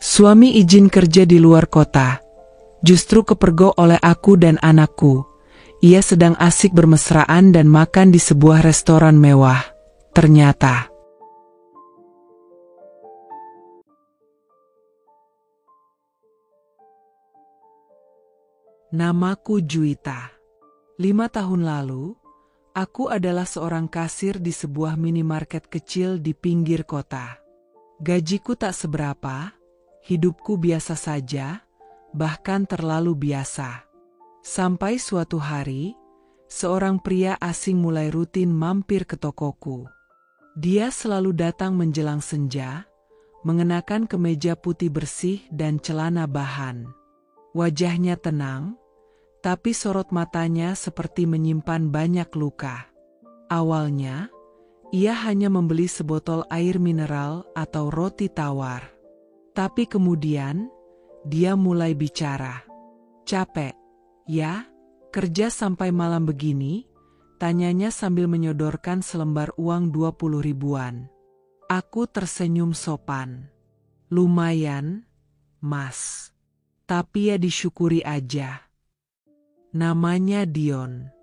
Suami izin kerja di luar kota. Justru kepergok oleh aku dan anakku. Ia sedang asik bermesraan dan makan di sebuah restoran mewah. Ternyata namaku Juwita. 5 tahun lalu, aku adalah seorang kasir di sebuah minimarket kecil di pinggir kota. Gajiku tak seberapa, hidupku biasa saja, bahkan terlalu biasa. Sampai suatu hari, seorang pria asing mulai rutin mampir ke tokoku. Dia selalu datang menjelang senja, mengenakan kemeja putih bersih dan celana bahan. Wajahnya tenang, tapi sorot matanya seperti menyimpan banyak luka. Awalnya, ia hanya membeli sebotol air mineral atau roti tawar. Tapi kemudian, dia mulai bicara. "Capek, ya, kerja sampai malam begini?" tanyanya sambil menyodorkan selembar uang 20 ribuan. Aku tersenyum sopan. "Lumayan, Mas. Tapi ya disyukuri aja." Namanya Dion.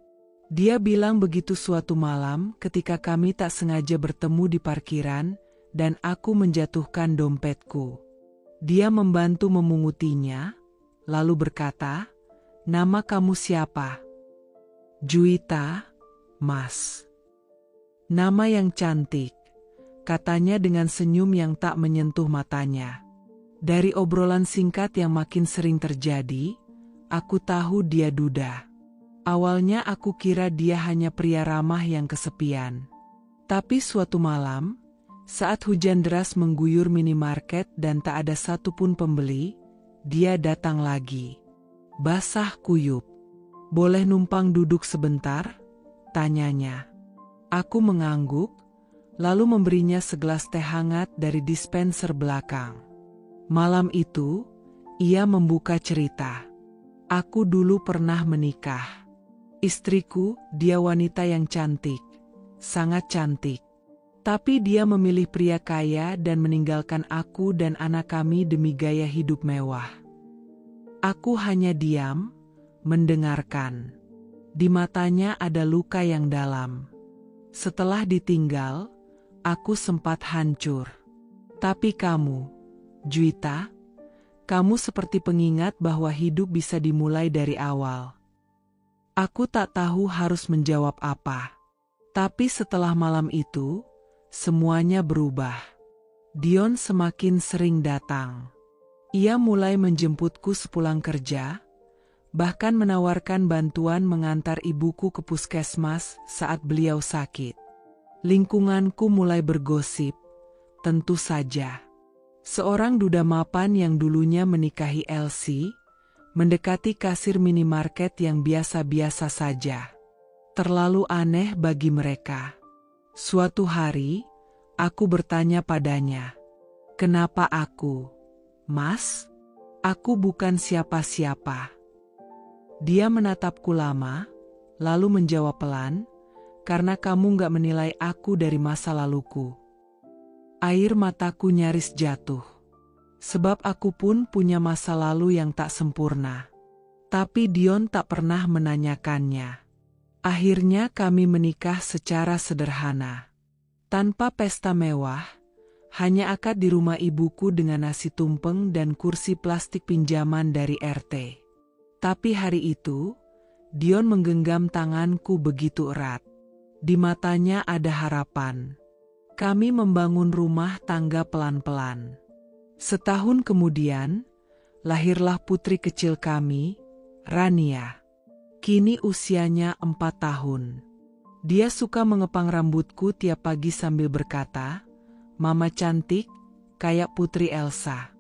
Dia bilang begitu suatu malam ketika kami tak sengaja bertemu di parkiran dan aku menjatuhkan dompetku. Dia membantu memungutinya, lalu berkata, "Nama kamu siapa?" "Juwita, Mas." "Nama yang cantik," katanya dengan senyum yang tak menyentuh matanya. Dari obrolan singkat yang makin sering terjadi, aku tahu dia duda. Awalnya aku kira dia hanya pria ramah yang kesepian. Tapi suatu malam, saat hujan deras mengguyur minimarket dan tak ada satupun pembeli, dia datang lagi. Basah kuyup. "Boleh numpang duduk sebentar?" tanyanya. Aku mengangguk, lalu memberinya segelas teh hangat dari dispenser belakang. Malam itu, ia membuka cerita. "Aku dulu pernah menikah. Istriku, dia wanita yang cantik, sangat cantik. Tapi dia memilih pria kaya dan meninggalkan aku dan anak kami demi gaya hidup mewah." Aku hanya diam, mendengarkan. Di matanya ada luka yang dalam. Setelah ditinggal, aku sempat hancur. Tapi kamu, Juwita, kamu seperti pengingat bahwa hidup bisa dimulai dari awal. Aku tak tahu harus menjawab apa. Tapi setelah malam itu, semuanya berubah. Dion semakin sering datang. Ia mulai menjemputku sepulang kerja, bahkan menawarkan bantuan mengantar ibuku ke puskesmas saat beliau sakit. Lingkunganku mulai bergosip, tentu saja. Seorang duda mapan yang dulunya menikahi Elsie, mendekati kasir minimarket yang biasa-biasa saja. Terlalu aneh bagi mereka. Suatu hari, aku bertanya padanya, "Kenapa aku, Mas? Aku bukan siapa-siapa." Dia menatapku lama, lalu menjawab pelan, "Karena kamu gak menilai aku dari masa laluku." Air mataku nyaris jatuh. Sebab aku pun punya masa lalu yang tak sempurna. Tapi Dion tak pernah menanyakannya. Akhirnya kami menikah secara sederhana. Tanpa pesta mewah, hanya akad di rumah ibuku dengan nasi tumpeng dan kursi plastik pinjaman dari RT. Tapi hari itu, Dion menggenggam tanganku begitu erat. Di matanya ada harapan. Kami membangun rumah tangga pelan-pelan. Setahun kemudian, lahirlah putri kecil kami, Rania. Kini usianya 4 tahun. Dia suka mengepang rambutku tiap pagi sambil berkata, "Mama cantik, kayak Putri Elsa."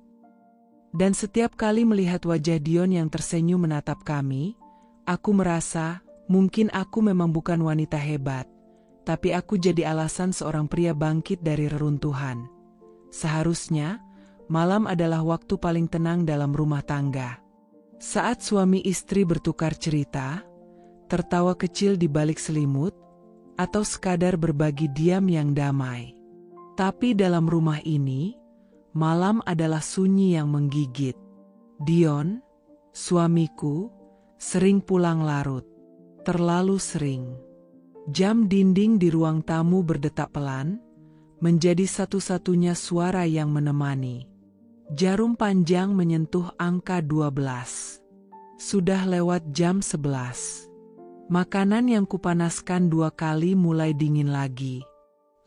Dan setiap kali melihat wajah Dion yang tersenyum menatap kami, aku merasa mungkin aku memang bukan wanita hebat, tapi aku jadi alasan seorang pria bangkit dari reruntuhan. Seharusnya, malam adalah waktu paling tenang dalam rumah tangga. Saat suami istri bertukar cerita, tertawa kecil di balik selimut, atau sekadar berbagi diam yang damai. Tapi dalam rumah ini, Malam adalah sunyi yang menggigit. Dion, suamiku, sering pulang larut. Terlalu sering. Jam dinding di ruang tamu berdetak pelan, menjadi satu-satunya suara yang menemani. Jarum panjang menyentuh angka 12. Sudah lewat jam 11. Makanan yang kupanaskan 2 kali mulai dingin lagi.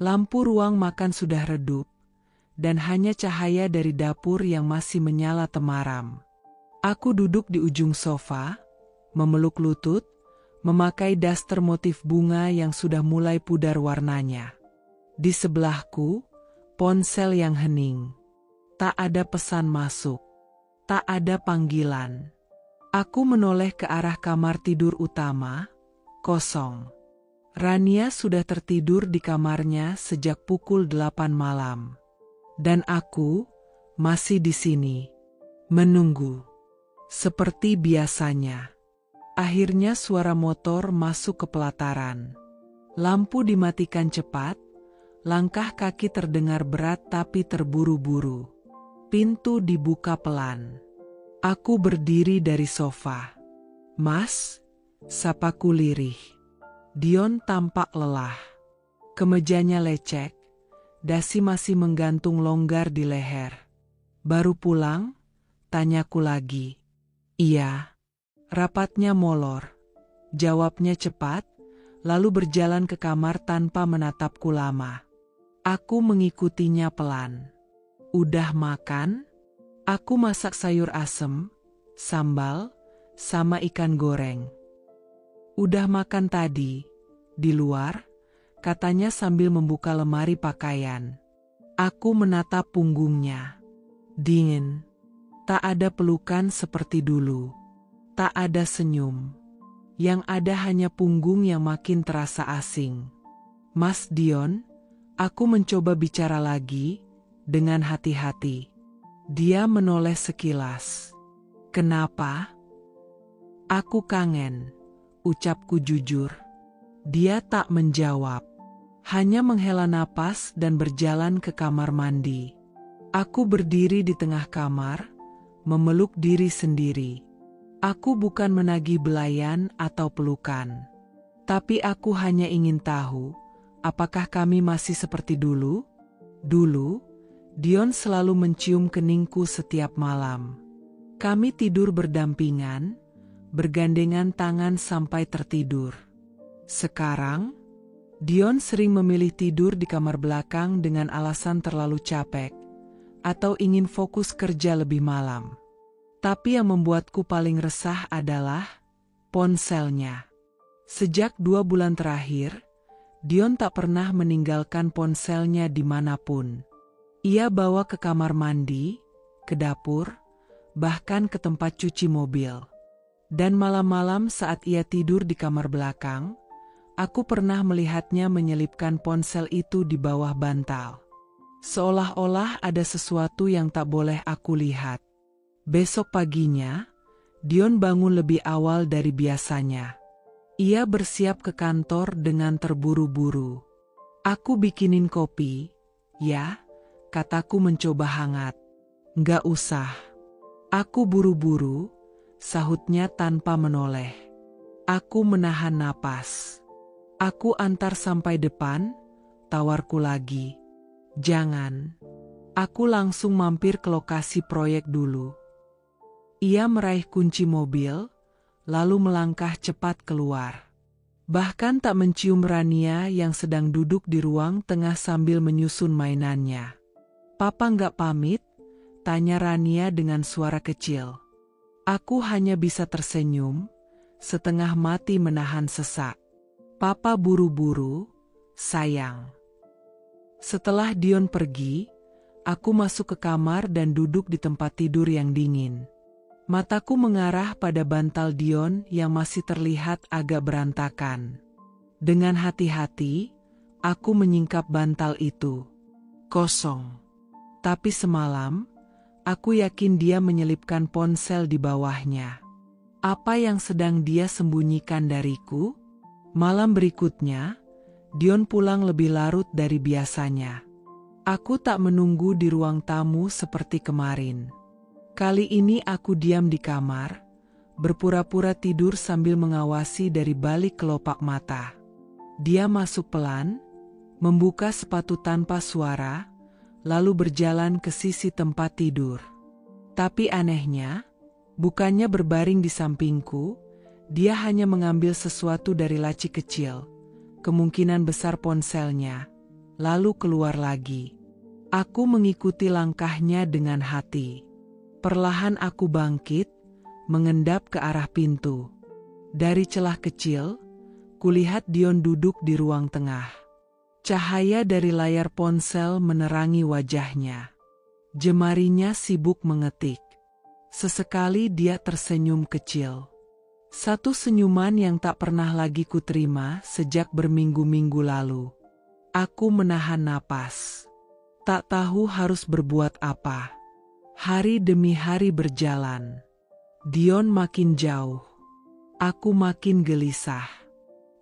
Lampu ruang makan sudah redup, dan hanya cahaya dari dapur yang masih menyala temaram. Aku duduk di ujung sofa, memeluk lutut, memakai daster motif bunga yang sudah mulai pudar warnanya. Di sebelahku, ponsel yang hening. Tak ada pesan masuk. Tak ada panggilan. Aku menoleh ke arah kamar tidur utama, kosong. Rania sudah tertidur di kamarnya sejak pukul 8 malam. Dan aku masih di sini, menunggu. Seperti biasanya. Akhirnya suara motor masuk ke pelataran. Lampu dimatikan cepat, langkah kaki terdengar berat tapi terburu-buru. Pintu dibuka pelan. Aku berdiri dari sofa. "Mas," sapaku lirih. Dion tampak lelah. Kemejanya lecek, dasi masih menggantung longgar di leher. "Baru pulang?" tanyaku lagi. "Iya." Rapatnya molor. Jawabnya cepat, lalu berjalan ke kamar tanpa menatapku lama. Aku mengikutinya pelan. "Udah makan?" "Aku masak sayur asem, sambal, sama ikan goreng." "Udah makan tadi, di luar," katanya sambil membuka lemari pakaian. Aku menatap punggungnya. Dingin. Tak ada pelukan seperti dulu. Tak ada senyum. Yang ada hanya punggung yang makin terasa asing. "Mas Dion," aku mencoba bicara lagi, dengan hati-hati. Dia menoleh sekilas. "Kenapa?" "Aku kangen," ucapku jujur. Dia tak menjawab. Hanya menghela napas dan berjalan ke kamar mandi. Aku berdiri di tengah kamar, memeluk diri sendiri. Aku bukan menagih belayan atau pelukan. Tapi aku hanya ingin tahu, apakah kami masih seperti dulu? Dulu, Dion selalu mencium keningku setiap malam. Kami tidur berdampingan, bergandengan tangan sampai tertidur. Sekarang, Dion sering memilih tidur di kamar belakang dengan alasan terlalu capek, atau ingin fokus kerja lebih malam. Tapi yang membuatku paling resah adalah ponselnya. Sejak 2 bulan terakhir, Dion tak pernah meninggalkan ponselnya dimanapun. Ia bawa ke kamar mandi, ke dapur, bahkan ke tempat cuci mobil. Dan malam-malam saat ia tidur di kamar belakang, aku pernah melihatnya menyelipkan ponsel itu di bawah bantal. Seolah-olah ada sesuatu yang tak boleh aku lihat. Besok paginya, Dion bangun lebih awal dari biasanya. Ia bersiap ke kantor dengan terburu-buru. "Aku bikinin kopi, ya?" kataku mencoba hangat. "Nggak usah." "Aku buru-buru," sahutnya tanpa menoleh. Aku menahan napas. "Aku antar sampai depan," tawarku lagi. "Jangan." Aku langsung mampir ke lokasi proyek dulu. Ia meraih kunci mobil, lalu melangkah cepat keluar. Bahkan tak mencium Rania yang sedang duduk di ruang tengah sambil menyusun mainannya. "Papa nggak pamit?" tanya Rania dengan suara kecil. Aku hanya bisa tersenyum, setengah mati menahan sesak. "Papa buru-buru, sayang." Setelah Dion pergi, aku masuk ke kamar dan duduk di tempat tidur yang dingin. Mataku mengarah pada bantal Dion yang masih terlihat agak berantakan. Dengan hati-hati, aku menyingkap bantal itu. Kosong. Tapi semalam, aku yakin dia menyelipkan ponsel di bawahnya. Apa yang sedang dia sembunyikan dariku? Malam berikutnya, Dion pulang lebih larut dari biasanya. Aku tak menunggu di ruang tamu seperti kemarin. Kali ini aku diam di kamar, berpura-pura tidur sambil mengawasi dari balik kelopak mata. Dia masuk pelan, membuka sepatu tanpa suara, lalu berjalan ke sisi tempat tidur. Tapi anehnya, bukannya berbaring di sampingku, dia hanya mengambil sesuatu dari laci kecil, kemungkinan besar ponselnya, lalu keluar lagi. Aku mengikuti langkahnya dengan hati. Perlahan aku bangkit, mengendap ke arah pintu. Dari celah kecil, kulihat Dion duduk di ruang tengah. Cahaya dari layar ponsel menerangi wajahnya. Jemarinya sibuk mengetik. Sesekali dia tersenyum kecil. Satu senyuman yang tak pernah lagi kuterima sejak berminggu-minggu lalu. Aku menahan napas. Tak tahu harus berbuat apa. Hari demi hari berjalan. Dion makin jauh. Aku makin gelisah.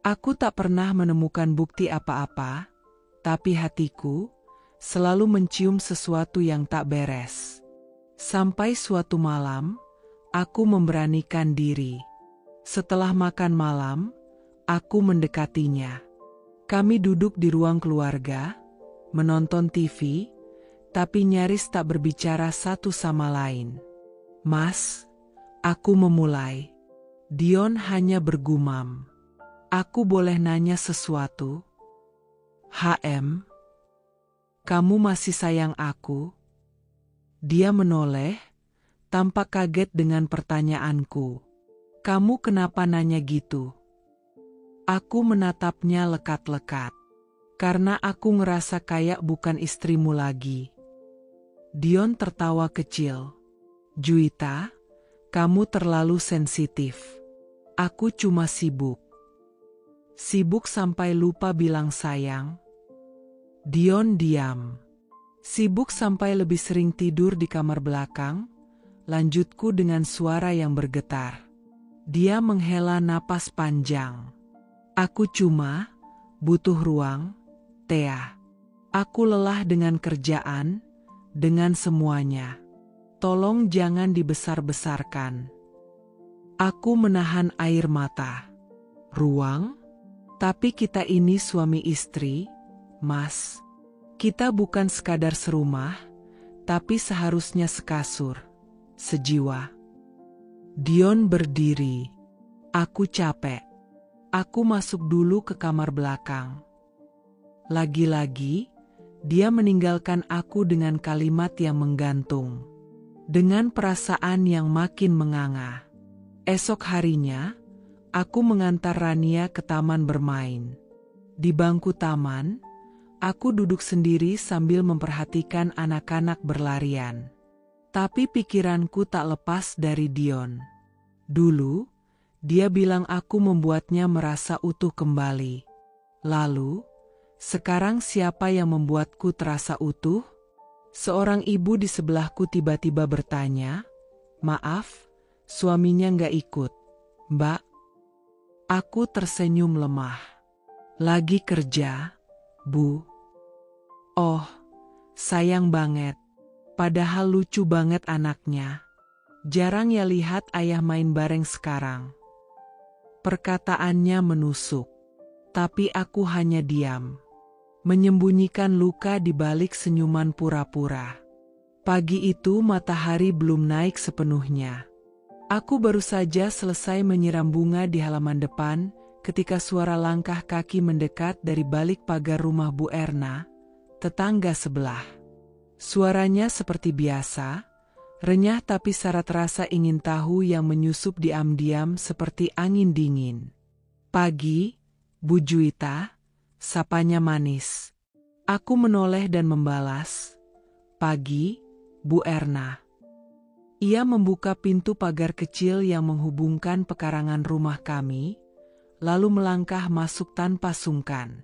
Aku tak pernah menemukan bukti apa-apa, tapi hatiku selalu mencium sesuatu yang tak beres. Sampai suatu malam, aku memberanikan diri. Setelah makan malam, aku mendekatinya. Kami duduk di ruang keluarga, menonton TV, tapi nyaris tak berbicara satu sama lain. "Mas," aku memulai. Dion hanya bergumam. "Aku boleh nanya sesuatu?" "HM, kamu masih sayang aku?" Dia menoleh, tampak kaget dengan pertanyaanku. "Kamu kenapa nanya gitu?" Aku menatapnya lekat-lekat. "Karena aku ngerasa kayak bukan istrimu lagi." Dion tertawa kecil. "Juwita, kamu terlalu sensitif. Aku cuma sibuk." "Sibuk sampai lupa bilang sayang?" Dion diam. "Sibuk sampai lebih sering tidur di kamar belakang?" Lanjutku dengan suara yang bergetar. Dia menghela napas panjang. "Aku cuma butuh ruang, Thea. Aku lelah dengan kerjaan, dengan semuanya. Tolong jangan dibesar-besarkan." Aku menahan air mata. "Ruang? Tapi kita ini suami istri, Mas. Kita bukan sekadar serumah, tapi seharusnya sekasur, sejiwa." Dion berdiri. Aku capek. Aku masuk dulu ke kamar belakang. Lagi-lagi, dia meninggalkan aku dengan kalimat yang menggantung. Dengan perasaan yang makin menganga. Esok harinya, aku mengantar Rania ke taman bermain. Di bangku taman, aku duduk sendiri sambil memperhatikan anak-anak berlarian. Tapi pikiranku tak lepas dari Dion. Dulu, dia bilang aku membuatnya merasa utuh kembali. Lalu, sekarang siapa yang membuatku terasa utuh? Seorang ibu di sebelahku tiba-tiba bertanya, "Maaf, suaminya nggak ikut, Mbak?" Aku tersenyum lemah. "Lagi kerja, Bu." "Oh, sayang banget. Padahal lucu banget anaknya. Jarang ya lihat ayah main bareng sekarang." Perkataannya menusuk. Tapi aku hanya diam. Menyembunyikan luka di balik senyuman pura-pura. Pagi itu matahari belum naik sepenuhnya. Aku baru saja selesai menyiram bunga di halaman depan ketika suara langkah kaki mendekat dari balik pagar rumah Bu Erna, tetangga sebelah. Suaranya seperti biasa, renyah tapi syarat rasa ingin tahu yang menyusup diam-diam seperti angin dingin. "Pagi, Bu Juwita," sapanya manis. Aku menoleh dan membalas, "Pagi, Bu Erna." Ia membuka pintu pagar kecil yang menghubungkan pekarangan rumah kami, lalu melangkah masuk tanpa sungkan.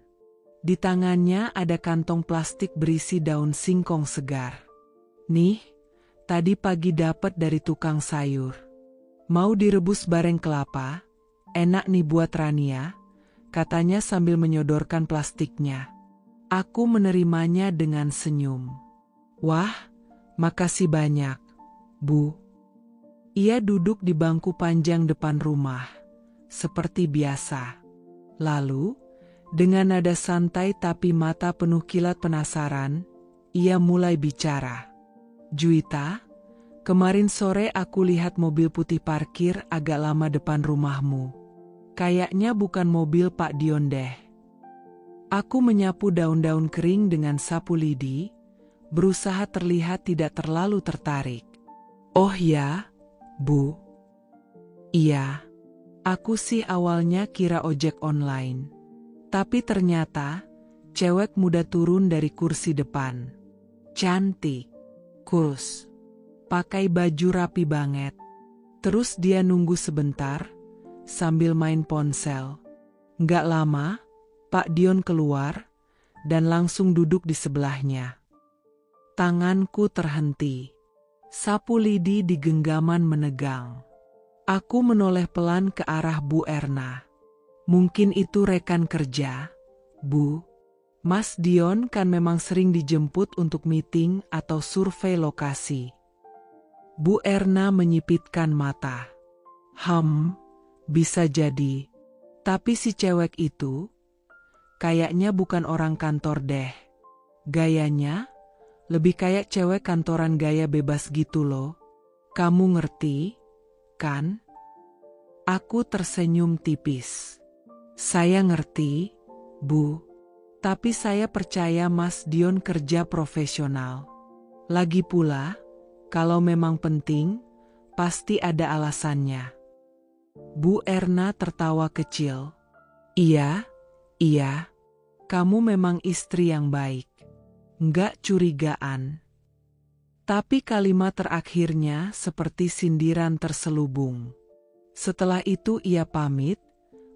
Di tangannya ada kantong plastik berisi daun singkong segar. "Nih, tadi pagi dapat dari tukang sayur. Mau direbus bareng kelapa? Enak nih buat Rania," katanya sambil menyodorkan plastiknya. Aku menerimanya dengan senyum. Wah, makasih banyak, Bu. Ia duduk di bangku panjang depan rumah, seperti biasa. Lalu, dengan nada santai tapi mata penuh kilat penasaran, ia mulai bicara. Juwita, kemarin sore aku lihat mobil putih parkir agak lama depan rumahmu. Kayaknya bukan mobil Pak Dion deh. Aku menyapu daun-daun kering dengan sapu lidi, berusaha terlihat tidak terlalu tertarik. Oh ya, Bu. Iya, aku sih awalnya kira ojek online. Tapi ternyata, cewek muda turun dari kursi depan. Cantik, kurus, pakai baju rapi banget. Terus dia nunggu sebentar, sambil main ponsel. Nggak lama, Pak Dion keluar, dan langsung duduk di sebelahnya. Tanganku terhenti. Sapu lidi di genggaman menegang. Aku menoleh pelan ke arah Bu Erna. Mungkin itu rekan kerja, Bu. Mas Dion kan memang sering dijemput untuk meeting atau survei lokasi. Bu Erna menyipitkan mata. Bisa jadi. Tapi si cewek itu, kayaknya bukan orang kantor deh. Gayanya, lebih kayak cewek kantoran gaya bebas gitu loh. Kamu ngerti, kan? Aku tersenyum tipis. Saya ngerti, Bu. Tapi saya percaya Mas Dion kerja profesional. Lagi pula, kalau memang penting, pasti ada alasannya. Bu Erna tertawa kecil. Iya, kamu memang istri yang baik. Nggak curigaan. Tapi kalimat terakhirnya seperti sindiran terselubung. Setelah itu ia pamit,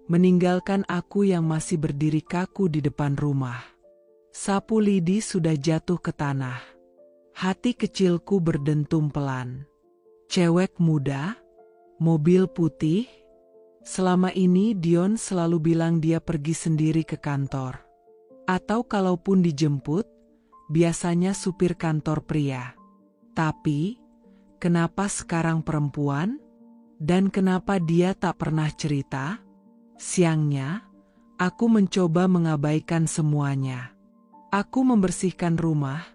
meninggalkan aku yang masih berdiri kaku di depan rumah. Sapu lidi sudah jatuh ke tanah. Hati kecilku berdentum pelan. Cewek muda, mobil putih. Selama ini Dion selalu bilang dia pergi sendiri ke kantor. Atau kalaupun dijemput, biasanya supir kantor pria. Tapi, kenapa sekarang perempuan? Dan kenapa dia tak pernah cerita? Siangnya, aku mencoba mengabaikan semuanya. Aku membersihkan rumah,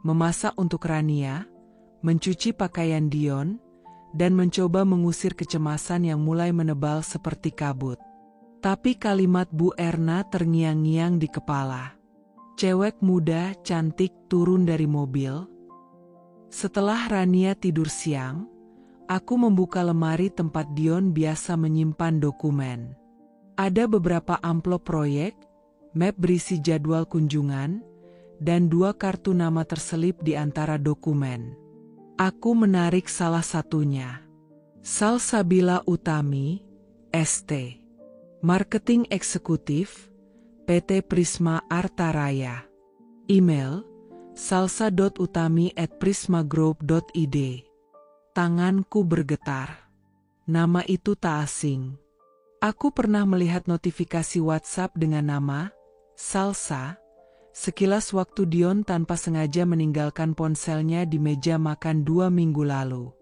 memasak untuk Rania, mencuci pakaian Dion, dan mencoba mengusir kecemasan yang mulai menebal seperti kabut. Tapi kalimat Bu Erna terngiang-ngiang di kepala. Cewek muda cantik turun dari mobil. Setelah Rania tidur siang, aku membuka lemari tempat Dion biasa menyimpan dokumen. Ada beberapa amplop proyek, map berisi jadwal kunjungan, dan 2 kartu nama terselip di antara dokumen. Aku menarik salah satunya. Salsabila Utami, ST. Marketing Eksekutif, PT Prisma Arta Raya. Email, salsa.utami@prismagroup.id. Tanganku bergetar. Nama itu tak asing. Aku pernah melihat notifikasi WhatsApp dengan nama Salsa. Sekilas waktu Dion tanpa sengaja meninggalkan ponselnya di meja makan 2 minggu lalu.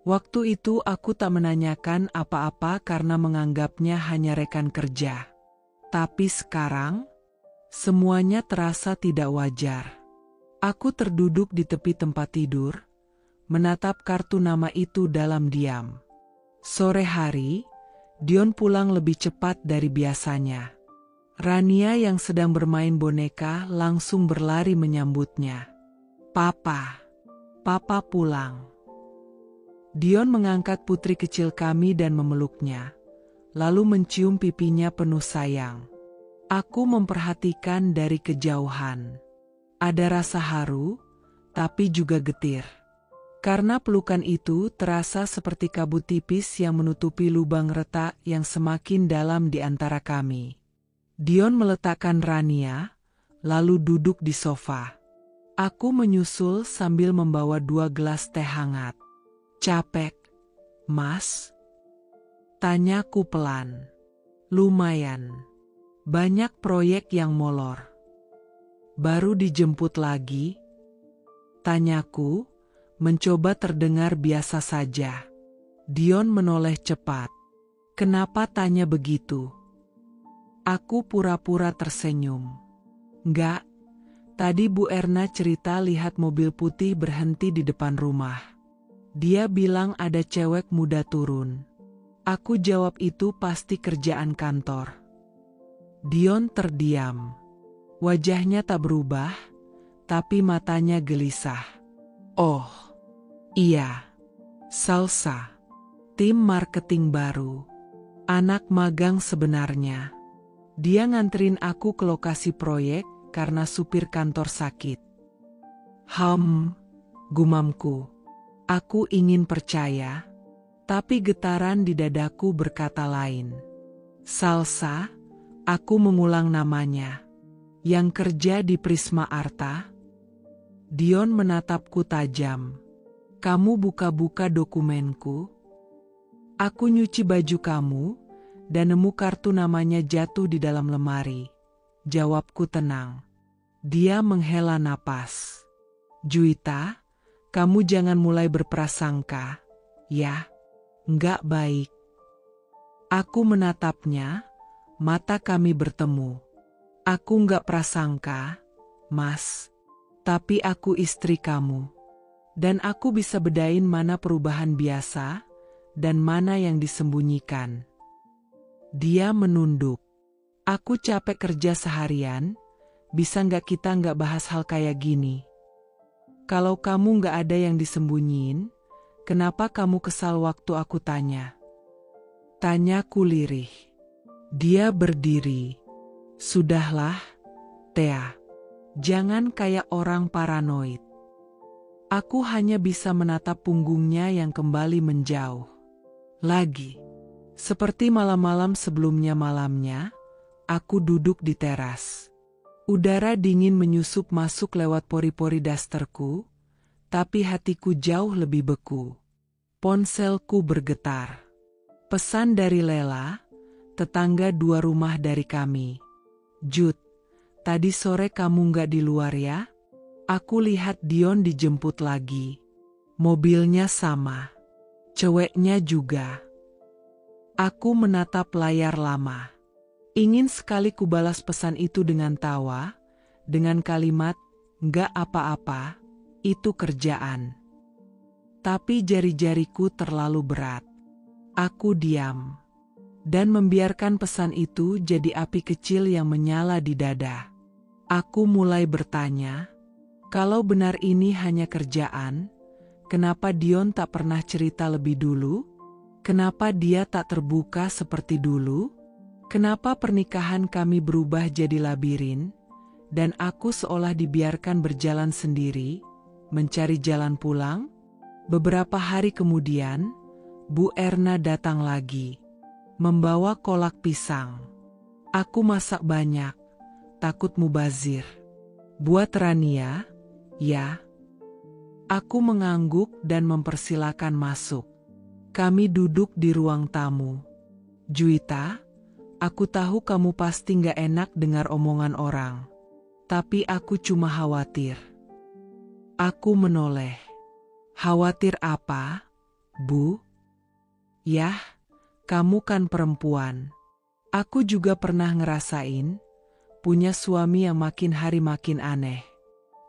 Waktu itu aku tak menanyakan apa-apa karena menganggapnya hanya rekan kerja. Tapi sekarang, semuanya terasa tidak wajar. Aku terduduk di tepi tempat tidur, menatap kartu nama itu dalam diam. Sore hari, Dion pulang lebih cepat dari biasanya. Rania yang sedang bermain boneka langsung berlari menyambutnya. Papa pulang. Dion mengangkat putri kecil kami dan memeluknya, lalu mencium pipinya penuh sayang. Aku memperhatikan dari kejauhan. Ada rasa haru, tapi juga getir. Karena pelukan itu terasa seperti kabut tipis yang menutupi lubang retak yang semakin dalam di antara kami. Dion meletakkan Rania, lalu duduk di sofa. Aku menyusul sambil membawa 2 gelas teh hangat. Capek, Mas? Tanyaku pelan. Lumayan. Banyak proyek yang molor. Baru dijemput lagi? Tanyaku, mencoba terdengar biasa saja. Dion menoleh cepat. Kenapa tanya begitu? Aku pura-pura tersenyum. Enggak, tadi Bu Erna cerita lihat mobil putih berhenti di depan rumah. Dia bilang ada cewek muda turun. Aku jawab itu pasti kerjaan kantor. Dion terdiam. Wajahnya tak berubah, tapi matanya gelisah. Oh, iya. Salsa. Tim marketing baru. Anak magang sebenarnya. Dia nganterin aku ke lokasi proyek karena supir kantor sakit. Gumamku. Aku ingin percaya, tapi getaran di dadaku berkata lain. Salsa, aku mengulang namanya. Yang kerja di Prisma Arta? Dion menatapku tajam. Kamu buka-buka dokumenku? Aku nyuci baju kamu, dan nemu kartu namanya jatuh di dalam lemari. Jawabku tenang. Dia menghela napas. Juwita, kamu jangan mulai berprasangka, ya? Enggak baik. Aku menatapnya, mata kami bertemu. Aku enggak prasangka, Mas. Tapi aku istri kamu. Dan aku bisa bedain mana perubahan biasa, dan mana yang disembunyikan. Dia menunduk. Aku capek kerja seharian, bisa enggak kita enggak bahas hal kayak gini? Kalau kamu enggak ada yang disembunyiin, kenapa kamu kesal waktu aku tanya? Tanyaku lirih. Dia berdiri. Sudahlah, Thea. Jangan kayak orang paranoid. Aku hanya bisa menatap punggungnya yang kembali menjauh. Lagi. Seperti malam-malam sebelumnya malamnya, aku duduk di teras. Udara dingin menyusup masuk lewat pori-pori dasterku, tapi hatiku jauh lebih beku. Ponselku bergetar. Pesan dari Lela, tetangga 2 rumah dari kami. Jud, tadi sore kamu nggak di luar ya? Aku lihat Dion dijemput lagi. Mobilnya sama. Ceweknya juga. Aku menatap layar lama. Ingin sekali kubalas pesan itu dengan tawa, dengan kalimat, nggak apa-apa, itu kerjaan. Tapi jari-jariku terlalu berat. Aku diam. Dan membiarkan pesan itu jadi api kecil yang menyala di dada. Aku mulai bertanya, kalau benar ini hanya kerjaan, kenapa Dion tak pernah cerita lebih dulu? Kenapa dia tak terbuka seperti dulu? Kenapa pernikahan kami berubah jadi labirin, dan aku seolah dibiarkan berjalan sendiri, mencari jalan pulang? Beberapa hari kemudian, Bu Erna datang lagi. Membawa kolak pisang. Aku masak banyak, takut mubazir. Buat Rania, ya. Aku mengangguk dan mempersilakan masuk. Kami duduk di ruang tamu. Juwita, aku tahu kamu pasti gak enak dengar omongan orang. Tapi aku cuma khawatir. Aku menoleh. Khawatir apa, Bu? Yah. Kamu kan perempuan. Aku juga pernah ngerasain, punya suami yang makin hari makin aneh.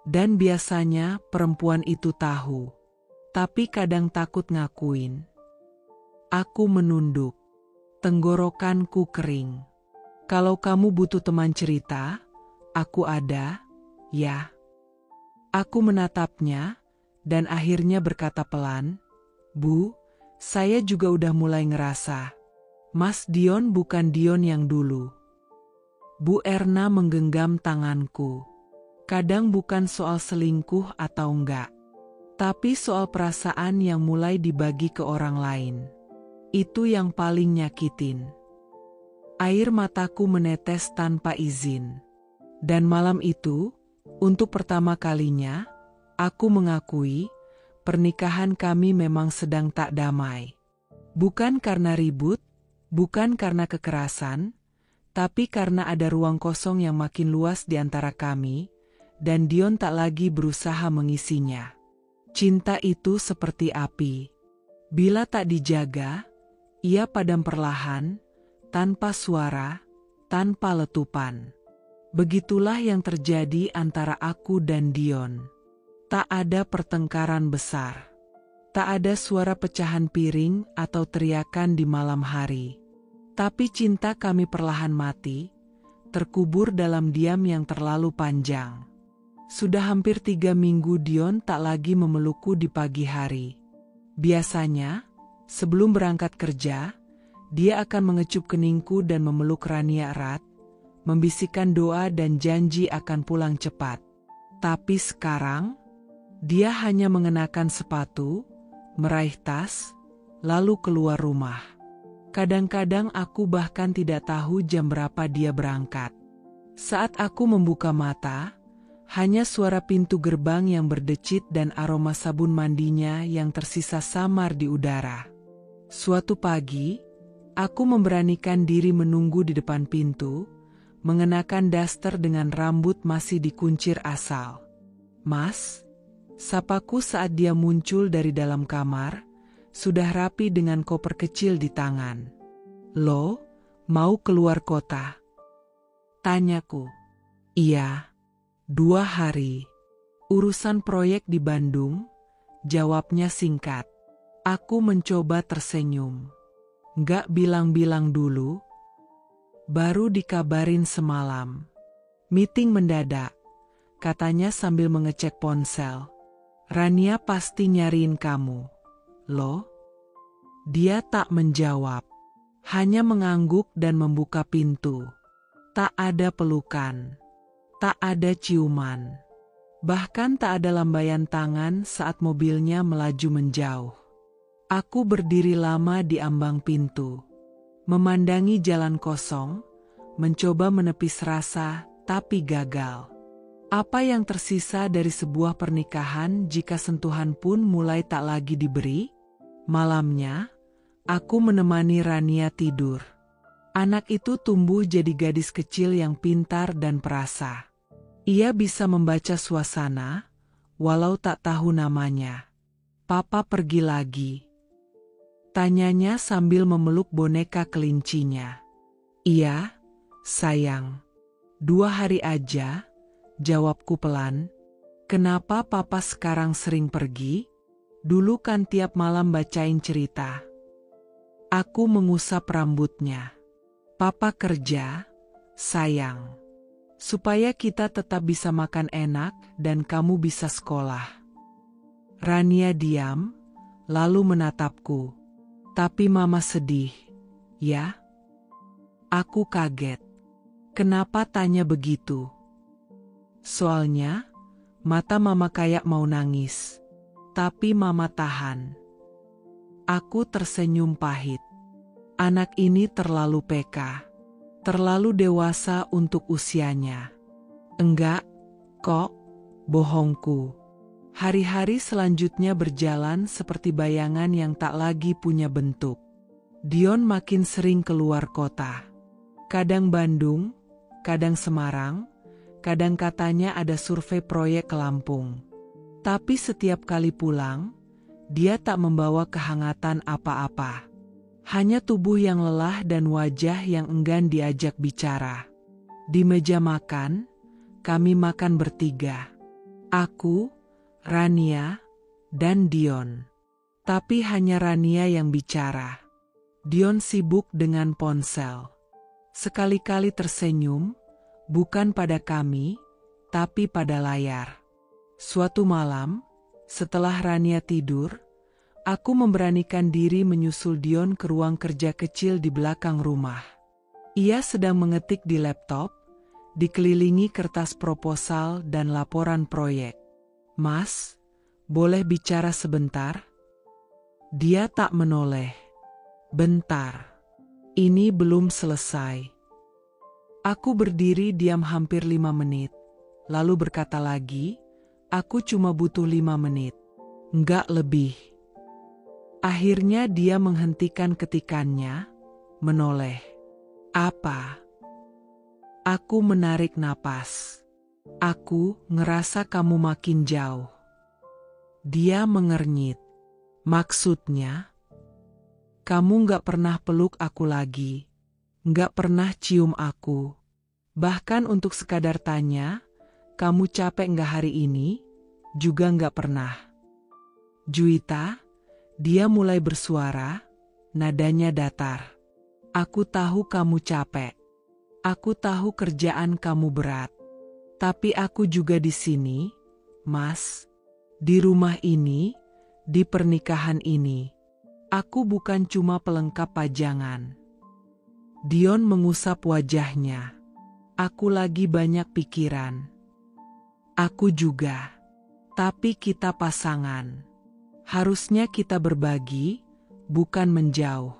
Dan biasanya perempuan itu tahu, tapi kadang takut ngakuin. Aku menunduk. Tenggorokanku kering. Kalau kamu butuh teman cerita, aku ada, ya. Aku menatapnya, dan akhirnya berkata pelan, Bu, saya juga udah mulai ngerasa, Mas Dion bukan Dion yang dulu. Bu Erna menggenggam tanganku. Kadang bukan soal selingkuh atau enggak, tapi soal perasaan yang mulai dibagi ke orang lain. Itu yang paling nyakitin. Air mataku menetes tanpa izin. Dan malam itu, untuk pertama kalinya, aku mengakui, pernikahan kami memang sedang tak damai. Bukan karena ribut, bukan karena kekerasan, tapi karena ada ruang kosong yang makin luas di antara kami, dan Dion tak lagi berusaha mengisinya. Cinta itu seperti api. Bila tak dijaga, ia padam perlahan, tanpa suara, tanpa letupan. Begitulah yang terjadi antara aku dan Dion. Tak ada pertengkaran besar. Tak ada suara pecahan piring atau teriakan di malam hari. Tapi cinta kami perlahan mati, terkubur dalam diam yang terlalu panjang. Sudah hampir 3 minggu Dion tak lagi memelukku di pagi hari. Biasanya, sebelum berangkat kerja, dia akan mengecup keningku dan memeluk Rania erat, membisikkan doa dan janji akan pulang cepat. Tapi sekarang, dia hanya mengenakan sepatu, meraih tas, lalu keluar rumah. Kadang-kadang aku bahkan tidak tahu jam berapa dia berangkat. Saat aku membuka mata, hanya suara pintu gerbang yang berdecit dan aroma sabun mandinya yang tersisa samar di udara. Suatu pagi, aku memberanikan diri menunggu di depan pintu, mengenakan daster dengan rambut masih dikuncir asal. "Mas," sapaku saat dia muncul dari dalam kamar, sudah rapi dengan koper kecil di tangan. "Lo, mau keluar kota?" tanyaku. "Iya, 2 hari. Urusan proyek di Bandung," jawabnya singkat. Aku mencoba tersenyum. "Nggak bilang-bilang dulu?" "Baru dikabarin semalam. Meeting mendadak," katanya sambil mengecek ponsel. "Rania pasti nyariin kamu." "Loh?" Dia tak menjawab. Hanya mengangguk dan membuka pintu. Tak ada pelukan. Tak ada ciuman. Bahkan tak ada lambaian tangan saat mobilnya melaju menjauh. Aku berdiri lama di ambang pintu. Memandangi jalan kosong, mencoba menepis rasa, tapi gagal. Apa yang tersisa dari sebuah pernikahan jika sentuhan pun mulai tak lagi diberi? Malamnya, aku menemani Rania tidur. Anak itu tumbuh jadi gadis kecil yang pintar dan perasa. Ia bisa membaca suasana, walau tak tahu namanya. "Papa pergi lagi?" tanyanya sambil memeluk boneka kelincinya. "Iya, sayang. 2 hari aja," jawabku pelan. "Kenapa papa sekarang sering pergi? Dulu kan tiap malam bacain cerita." Aku mengusap rambutnya. "Papa kerja, sayang. Supaya kita tetap bisa makan enak dan kamu bisa sekolah." Rania diam, lalu menatapku. "Tapi mama sedih, ya?" Aku kaget. Kenapa tanya begitu? Soalnya, mata mama kayak mau nangis. Tapi mama tahan. Aku tersenyum pahit. Anak ini terlalu peka. Terlalu dewasa untuk usianya. "Enggak, kok, bohongku." Hari-hari selanjutnya berjalan seperti bayangan yang tak lagi punya bentuk. Dion makin sering keluar kota. Kadang Bandung, kadang Semarang, kadang katanya ada survei proyek ke Lampung. Tapi setiap kali pulang, dia tak membawa kehangatan apa-apa. Hanya tubuh yang lelah dan wajah yang enggan diajak bicara. Di meja makan, kami makan bertiga. Aku, Rania, dan Dion. Tapi hanya Rania yang bicara. Dion sibuk dengan ponsel. Sekali-kali tersenyum, bukan pada kami, tapi pada layar. Suatu malam, setelah Rania tidur, aku memberanikan diri menyusul Dion ke ruang kerja kecil di belakang rumah. Ia sedang mengetik di laptop, dikelilingi kertas proposal dan laporan proyek. "Mas, boleh bicara sebentar?" Dia tak menoleh. "Bentar. Ini belum selesai." Aku berdiri diam hampir 5 menit, lalu berkata lagi, "Aku cuma butuh 5 menit. Nggak lebih." Akhirnya dia menghentikan ketikannya, menoleh. "Apa?" Aku menarik napas. Aku ngerasa kamu makin jauh. Dia mengernyit. Maksudnya? Kamu gak pernah peluk aku lagi. Gak pernah cium aku. Bahkan untuk sekadar tanya, kamu capek gak hari ini? Juga gak pernah. Juwita, dia mulai bersuara, nadanya datar. Aku tahu kamu capek. Aku tahu kerjaan kamu berat. Tapi aku juga di sini, Mas. Di rumah ini, di pernikahan ini. Aku bukan cuma pelengkap pajangan. Dion mengusap wajahnya. Aku lagi banyak pikiran. Aku juga. Tapi kita pasangan. Harusnya kita berbagi, bukan menjauh.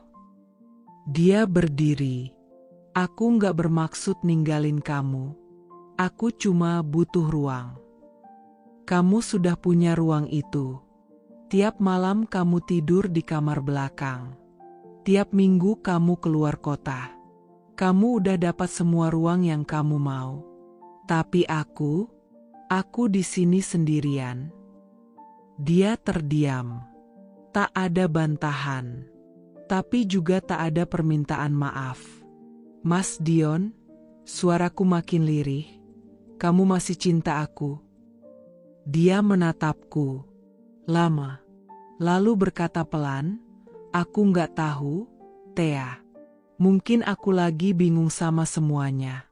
Dia berdiri. Aku gak bermaksud ninggalin kamu. Aku cuma butuh ruang. Kamu sudah punya ruang itu. Tiap malam kamu tidur di kamar belakang. Tiap minggu kamu keluar kota. Kamu udah dapat semua ruang yang kamu mau. Tapi aku di sini sendirian. Dia terdiam. Tak ada bantahan. Tapi juga tak ada permintaan maaf. Mas Dion, suaraku makin lirih. Kamu masih cinta aku? Dia menatapku lama, lalu berkata pelan, aku gak tahu, Thea. Mungkin aku lagi bingung sama semuanya.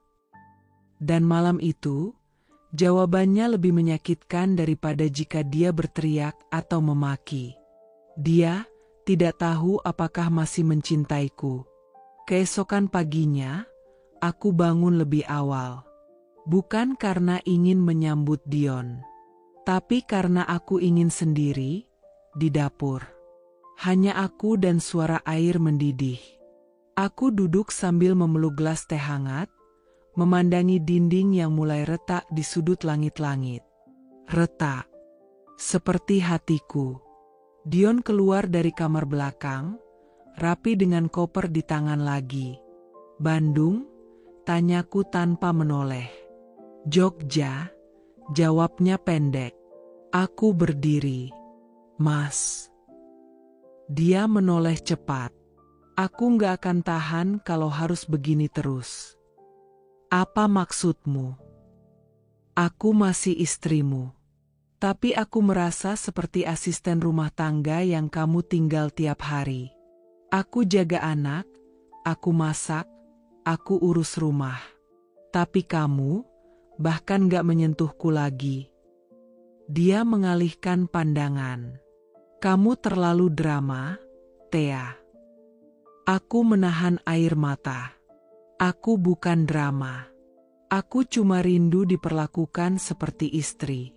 Dan malam itu, jawabannya lebih menyakitkan daripada jika dia berteriak atau memaki. Dia tidak tahu apakah masih mencintaiku. Keesokan paginya, aku bangun lebih awal. Bukan karena ingin menyambut Dion, tapi karena aku ingin sendiri, di dapur. Hanya aku dan suara air mendidih. Aku duduk sambil memeluk gelas teh hangat, memandangi dinding yang mulai retak di sudut langit-langit. Retak, seperti hatiku. Dion keluar dari kamar belakang, rapi dengan koper di tangan lagi. Bandung, tanyaku tanpa menoleh. Jogja, jawabnya pendek. Aku berdiri. Mas. Dia menoleh cepat. Aku gak akan tahan kalau harus begini terus. Apa maksudmu? Aku masih istrimu. Tapi aku merasa seperti asisten rumah tangga yang kamu tinggal tiap hari. Aku jaga anak, aku masak, aku urus rumah. Tapi kamu bahkan gak menyentuhku lagi. Dia mengalihkan pandangan. Kamu terlalu drama, Thea. Aku menahan air mata. Aku bukan drama. Aku cuma rindu diperlakukan seperti istri.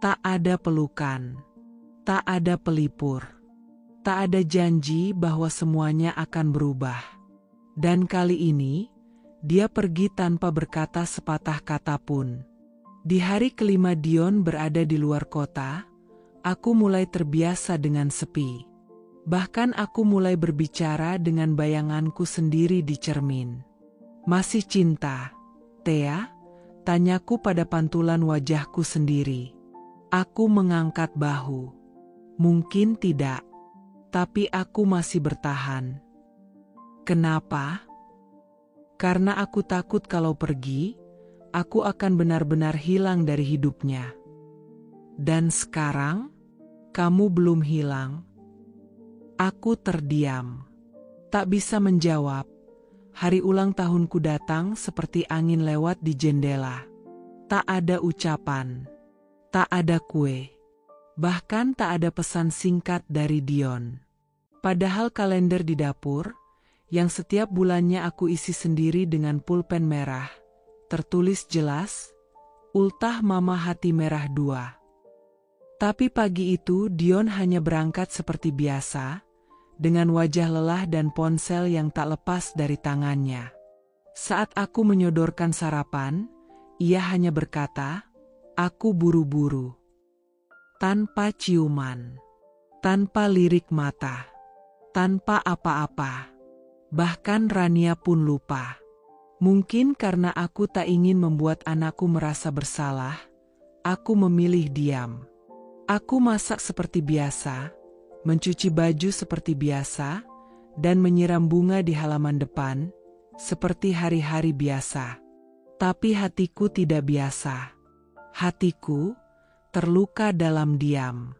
Tak ada pelukan. Tak ada pelipur. Tak ada janji bahwa semuanya akan berubah. Dan kali ini, dia pergi tanpa berkata sepatah kata pun. Di hari kelima Dion berada di luar kota, aku mulai terbiasa dengan sepi. Bahkan aku mulai berbicara dengan bayanganku sendiri di cermin. Masih cinta, Thea? Tanyaku pada pantulan wajahku sendiri. Aku mengangkat bahu. Mungkin tidak. Tapi aku masih bertahan. Kenapa? Karena aku takut kalau pergi, aku akan benar-benar hilang dari hidupnya. Dan sekarang, kamu belum hilang. Aku terdiam. Tak bisa menjawab. Hari ulang tahunku datang seperti angin lewat di jendela. Tak ada ucapan. Tak ada kue. Bahkan tak ada pesan singkat dari Dion. Padahal kalender di dapur, yang setiap bulannya aku isi sendiri dengan pulpen merah, tertulis jelas, ultah mama hati merah 2. Tapi pagi itu Dion hanya berangkat seperti biasa, dengan wajah lelah dan ponsel yang tak lepas dari tangannya. Saat aku menyodorkan sarapan, ia hanya berkata, aku buru-buru. Tanpa ciuman, tanpa lirik mata, tanpa apa-apa. Bahkan Rania pun lupa. Mungkin karena aku tak ingin membuat anakku merasa bersalah, aku memilih diam. Aku masak seperti biasa, mencuci baju seperti biasa, dan menyiram bunga di halaman depan, seperti hari-hari biasa. Tapi hatiku tidak biasa. Hatiku terluka dalam diam.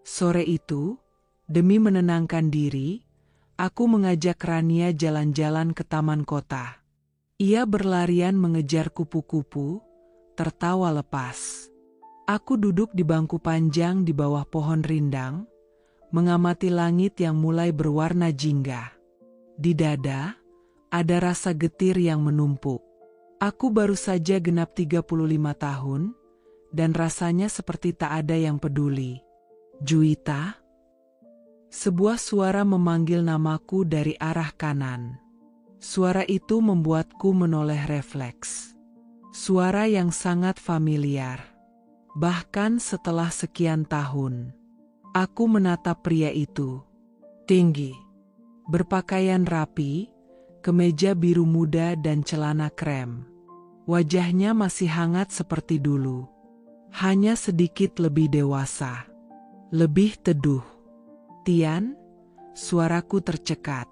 Sore itu, demi menenangkan diri, aku mengajak Rania jalan-jalan ke taman kota. Ia berlarian mengejar kupu-kupu, tertawa lepas. Aku duduk di bangku panjang di bawah pohon rindang, mengamati langit yang mulai berwarna jingga. Di dada, ada rasa getir yang menumpuk. Aku baru saja genap 35 tahun, dan rasanya seperti tak ada yang peduli. Juwita? Sebuah suara memanggil namaku dari arah kanan. Suara itu membuatku menoleh refleks. Suara yang sangat familiar. Bahkan setelah sekian tahun, aku menatap pria itu. Tinggi, berpakaian rapi, kemeja biru muda dan celana krem. Wajahnya masih hangat seperti dulu. Hanya sedikit lebih dewasa. Lebih teduh. Tian, suaraku tercekat.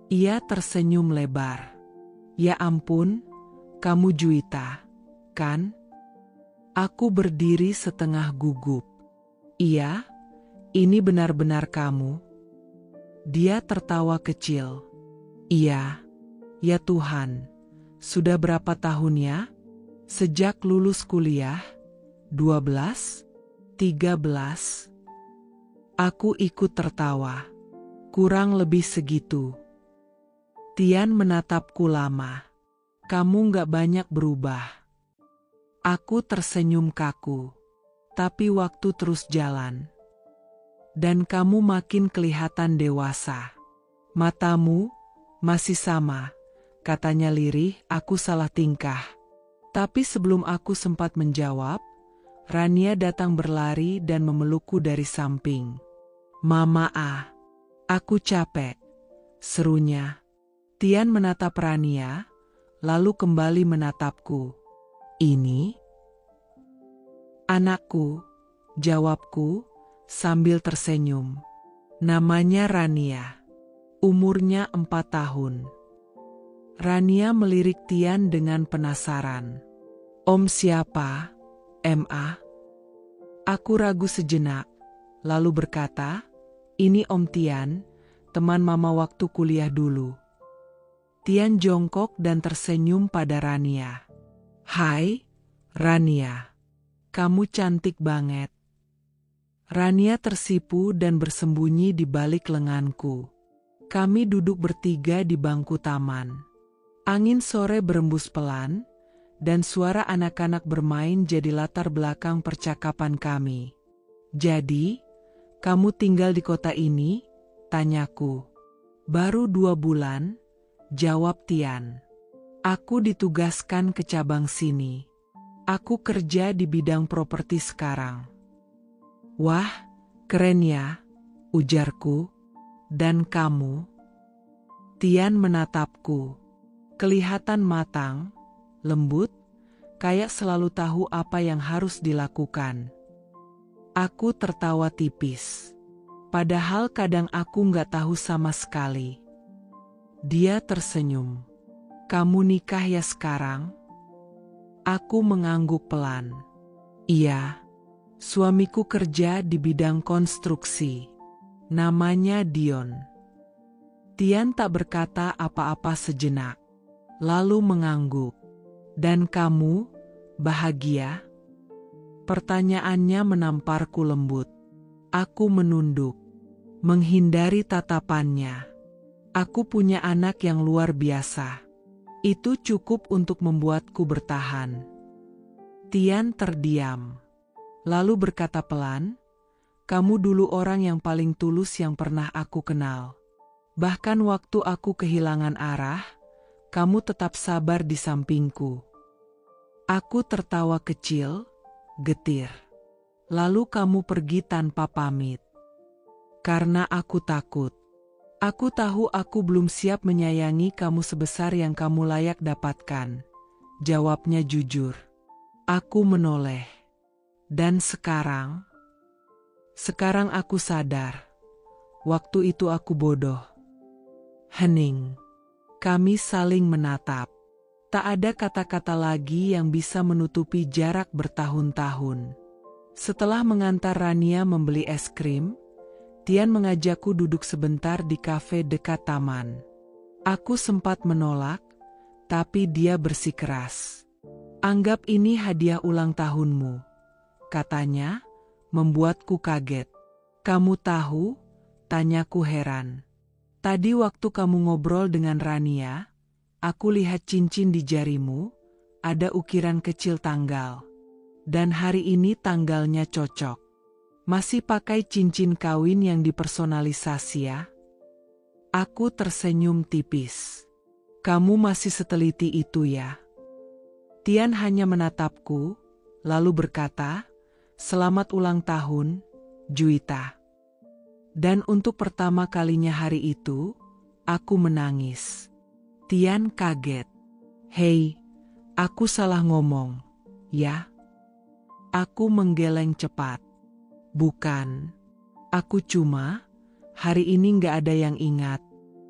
Ia tersenyum lebar. Ya ampun, kamu Juwita, kan? Aku berdiri setengah gugup. Iya, ini benar-benar kamu. Dia tertawa kecil. Iya, ya Tuhan, sudah berapa tahun ya? Sejak lulus kuliah, 12, 13. Aku ikut tertawa. Kurang lebih segitu. Tian menatapku lama. Kamu gak banyak berubah. Aku tersenyum kaku. Tapi waktu terus jalan. Dan kamu makin kelihatan dewasa. Matamu masih sama, katanya lirih. Aku salah tingkah. Tapi sebelum aku sempat menjawab, Rania datang berlari dan memelukku dari samping. Mama aku capek, serunya. Tian menatap Rania, lalu kembali menatapku. Ini? Anakku, jawabku, sambil tersenyum. Namanya Rania. Umurnya 4 tahun. Rania melirik Tian dengan penasaran. Om siapa? Ma? Aku ragu sejenak, lalu berkata, ini Om Tian, teman mama waktu kuliah dulu. Tian jongkok dan tersenyum pada Rania. Hai, Rania. Kamu cantik banget. Rania tersipu dan bersembunyi di balik lenganku. Kami duduk bertiga di bangku taman. Angin sore berembus pelan, dan suara anak-anak bermain jadi latar belakang percakapan kami. Jadi, kamu tinggal di kota ini? Tanyaku. Baru 2 bulan, jawab Tian. Aku ditugaskan ke cabang sini. Aku kerja di bidang properti sekarang. Wah, keren ya, ujarku. Dan kamu? Tian menatapku. Kelihatan matang, lembut, kayak selalu tahu apa yang harus dilakukan. Aku tertawa tipis. Padahal kadang aku nggak tahu sama sekali. Dia tersenyum. Kamu nikah ya sekarang? Aku mengangguk pelan. Iya, suamiku kerja di bidang konstruksi. Namanya Dion. Tian tak berkata apa-apa sejenak. Lalu mengangguk. Dan kamu, bahagia? Pertanyaannya menamparku lembut. Aku menunduk, menghindari tatapannya. Aku punya anak yang luar biasa. Itu cukup untuk membuatku bertahan. Tian terdiam. Lalu berkata pelan, kamu dulu orang yang paling tulus yang pernah aku kenal. Bahkan waktu aku kehilangan arah, kamu tetap sabar di sampingku. Aku tertawa kecil, getir. Lalu kamu pergi tanpa pamit. Karena aku takut. Aku tahu aku belum siap menyayangi kamu sebesar yang kamu layak dapatkan. Jawabnya jujur. Aku menoleh. Dan sekarang aku sadar. Waktu itu aku bodoh. Hening. Kami saling menatap. Tak ada kata-kata lagi yang bisa menutupi jarak bertahun-tahun. Setelah mengantar Rania membeli es krim, Tian mengajakku duduk sebentar di kafe dekat taman. Aku sempat menolak, tapi dia bersikeras. Anggap ini hadiah ulang tahunmu, katanya, membuatku kaget. Kamu tahu? Tanyaku heran. Tadi waktu kamu ngobrol dengan Rania, aku lihat cincin di jarimu, ada ukiran kecil tanggal. Dan hari ini tanggalnya cocok. Masih pakai cincin kawin yang dipersonalisasi ya? Aku tersenyum tipis. Kamu masih seteliti itu ya? Tian hanya menatapku, lalu berkata, "Selamat ulang tahun, Juwita." Dan untuk pertama kalinya hari itu, aku menangis. Tian kaget. "Hei, aku salah ngomong, ya?" Aku menggeleng cepat. "Bukan. Aku cuma, hari ini nggak ada yang ingat.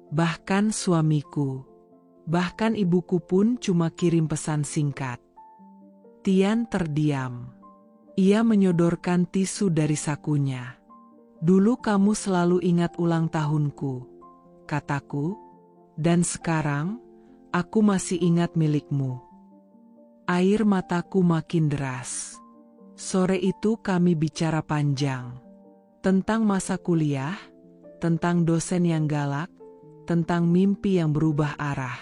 Bahkan suamiku. Bahkan ibuku pun cuma kirim pesan singkat." Tian terdiam. Ia menyodorkan tisu dari sakunya. "Dulu kamu selalu ingat ulang tahunku," kataku. "Dan sekarang, aku masih ingat milikmu." Air mataku makin deras. Sore itu kami bicara panjang. Tentang masa kuliah, tentang dosen yang galak, tentang mimpi yang berubah arah.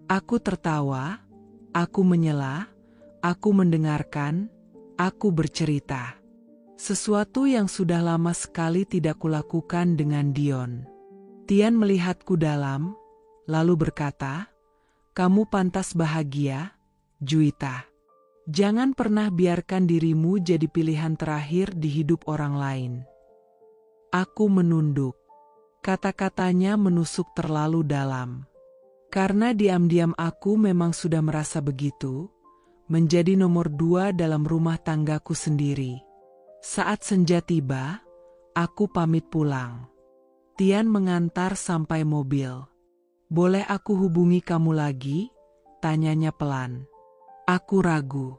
Aku tertawa, aku menyela, aku mendengarkan, aku bercerita. Sesuatu yang sudah lama sekali tidak kulakukan dengan Dion. Tian melihatku dalam, lalu berkata, "Kamu pantas bahagia, Juwita. Jangan pernah biarkan dirimu jadi pilihan terakhir di hidup orang lain." Aku menunduk. Kata-katanya menusuk terlalu dalam. Karena diam-diam aku memang sudah merasa begitu, menjadi nomor 2 dalam rumah tanggaku sendiri. Saat senja tiba, aku pamit pulang. Tian mengantar sampai mobil. "Boleh aku hubungi kamu lagi?" tanyanya pelan. Aku ragu,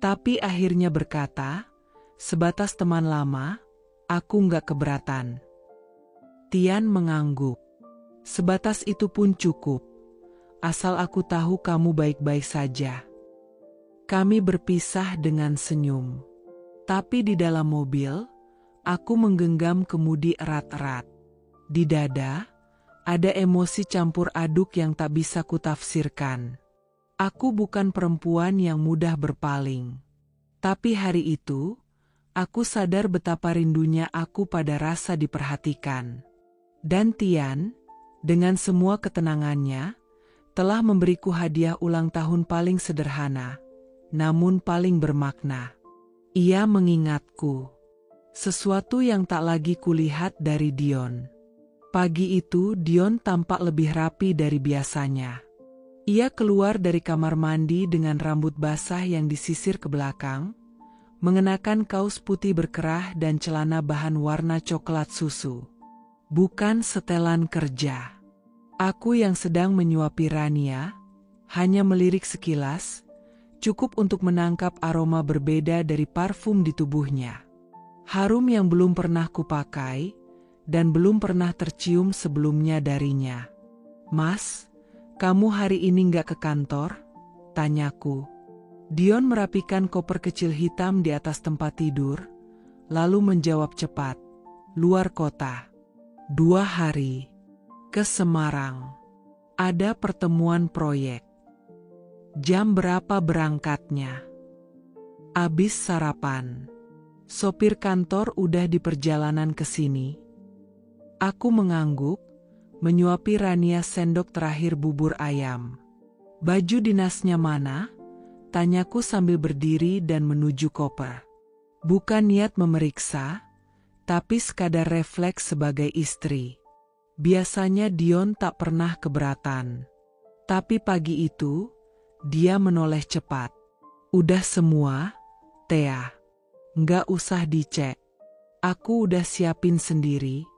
tapi akhirnya berkata, "Sebatas teman lama, aku nggak keberatan." Tian mengangguk. "Sebatas itu pun cukup. Asal aku tahu kamu baik-baik saja." Kami berpisah dengan senyum. Tapi di dalam mobil, aku menggenggam kemudi erat-erat. Di dada, ada emosi campur aduk yang tak bisa kutafsirkan. Aku bukan perempuan yang mudah berpaling. Tapi hari itu, aku sadar betapa rindunya aku pada rasa diperhatikan. Dan Tian, dengan semua ketenangannya, telah memberiku hadiah ulang tahun paling sederhana, namun paling bermakna. Ia mengingatku sesuatu yang tak lagi kulihat dari Dion. Pagi itu Dion tampak lebih rapi dari biasanya. Ia keluar dari kamar mandi dengan rambut basah yang disisir ke belakang, mengenakan kaos putih berkerah dan celana bahan warna coklat susu. Bukan setelan kerja. Aku yang sedang menyuapi Rania, hanya melirik sekilas, cukup untuk menangkap aroma berbeda dari parfum di tubuhnya. Harum yang belum pernah kupakai, dan belum pernah tercium sebelumnya darinya. "Mas, kamu hari ini nggak ke kantor?" tanyaku. Dion merapikan koper kecil hitam di atas tempat tidur, lalu menjawab cepat, "Luar kota. 2 hari. Ke Semarang. Ada pertemuan proyek." "Jam berapa berangkatnya?" "Abis sarapan. Sopir kantor udah di perjalanan ke sini." Aku mengangguk, menyuapi Rania sendok terakhir bubur ayam. "Baju dinasnya mana?" tanyaku sambil berdiri dan menuju koper. Bukan niat memeriksa, tapi sekadar refleks sebagai istri. Biasanya Dion tak pernah keberatan. Tapi pagi itu, dia menoleh cepat. Udah semua, Thea. Nggak usah dicek. Aku udah siapin sendiri.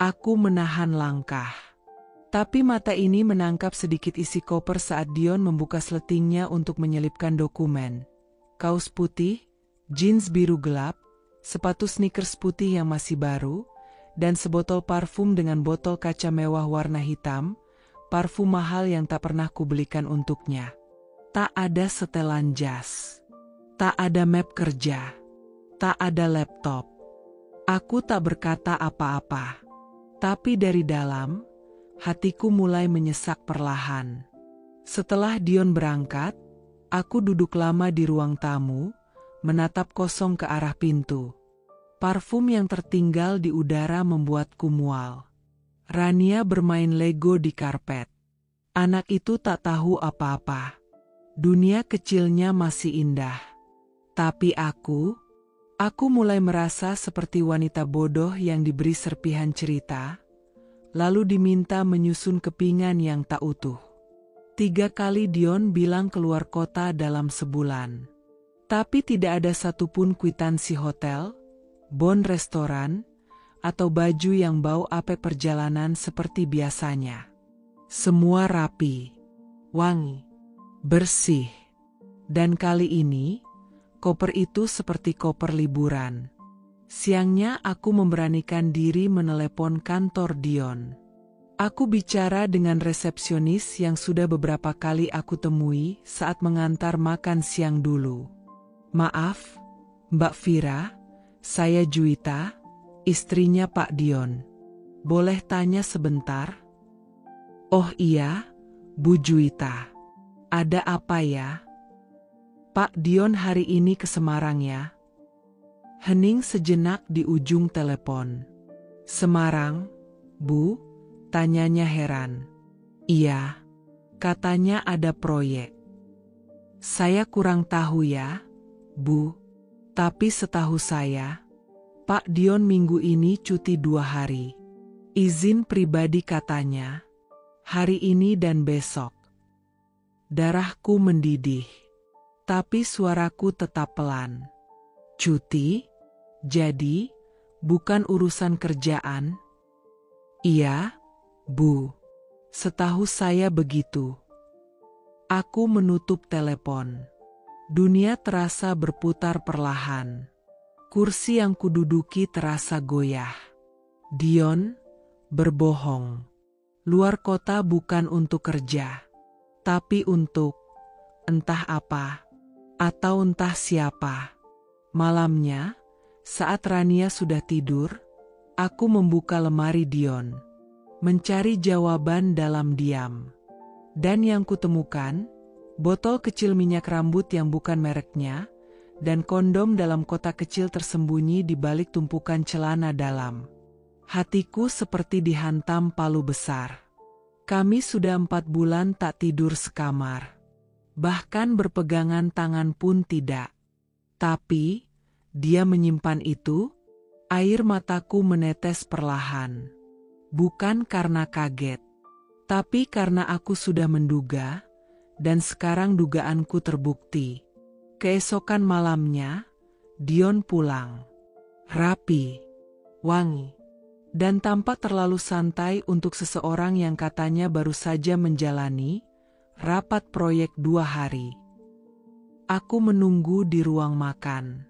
Aku menahan langkah. Tapi mata ini menangkap sedikit isi koper saat Dion membuka sletingnya untuk menyelipkan dokumen. Kaos putih, jeans biru gelap, sepatu sneakers putih yang masih baru, dan sebotol parfum dengan botol kaca mewah warna hitam, parfum mahal yang tak pernah kubelikan untuknya. Tak ada setelan jas. Tak ada map kerja. Tak ada laptop. Aku tak berkata apa-apa. Tapi dari dalam, hatiku mulai menyesak perlahan. Setelah Dion berangkat, aku duduk lama di ruang tamu, menatap kosong ke arah pintu. Parfum yang tertinggal di udara membuatku mual. Rania bermain Lego di karpet. Anak itu tak tahu apa-apa. Dunia kecilnya masih indah. Tapi aku mulai merasa seperti wanita bodoh yang diberi serpihan cerita, lalu diminta menyusun kepingan yang tak utuh. 3 kali Dion bilang keluar kota dalam sebulan. Tapi tidak ada satupun kwitansi hotel, bon restoran, atau baju yang bau apek perjalanan seperti biasanya. Semua rapi, wangi, bersih. Dan kali ini, koper itu seperti koper liburan. Siangnya aku memberanikan diri menelepon kantor Dion. Aku bicara dengan resepsionis yang sudah beberapa kali aku temui saat mengantar makan siang dulu. Maaf, Mbak Vira, saya Juwita, istrinya Pak Dion. Boleh tanya sebentar? Oh iya, Bu Juwita. Ada apa ya? Pak Dion hari ini ke Semarang ya? Hening sejenak di ujung telepon. Semarang, Bu? Tanyanya heran. Iya, katanya ada proyek. Saya kurang tahu ya, Bu. Tapi setahu saya, Pak Dion minggu ini cuti 2 hari. Izin pribadi katanya. Hari ini dan besok. Darahku mendidih. Tapi suaraku tetap pelan. Cuti? Jadi, bukan urusan kerjaan? Iya, Bu. Setahu saya begitu. Aku menutup telepon. Dunia terasa berputar perlahan. Kursi yang kududuki terasa goyah. Dion berbohong. Luar kota bukan untuk kerja, tapi untuk entah apa. Atau entah siapa. Malamnya, saat Rania sudah tidur, aku membuka lemari Dion. Mencari jawaban dalam diam. Dan yang kutemukan, botol kecil minyak rambut yang bukan mereknya, dan kondom dalam kotak kecil tersembunyi di balik tumpukan celana dalam. Hatiku seperti dihantam palu besar. Kami sudah 4 bulan tak tidur sekamar. Bahkan berpegangan tangan pun tidak. Tapi, dia menyimpan itu, air mataku menetes perlahan. Bukan karena kaget, tapi karena aku sudah menduga, dan sekarang dugaanku terbukti. Keesokan malamnya, Dion pulang. Rapi, wangi, dan tampak terlalu santai untuk seseorang yang katanya baru saja menjalani rapat proyek 2 hari. Aku menunggu di ruang makan.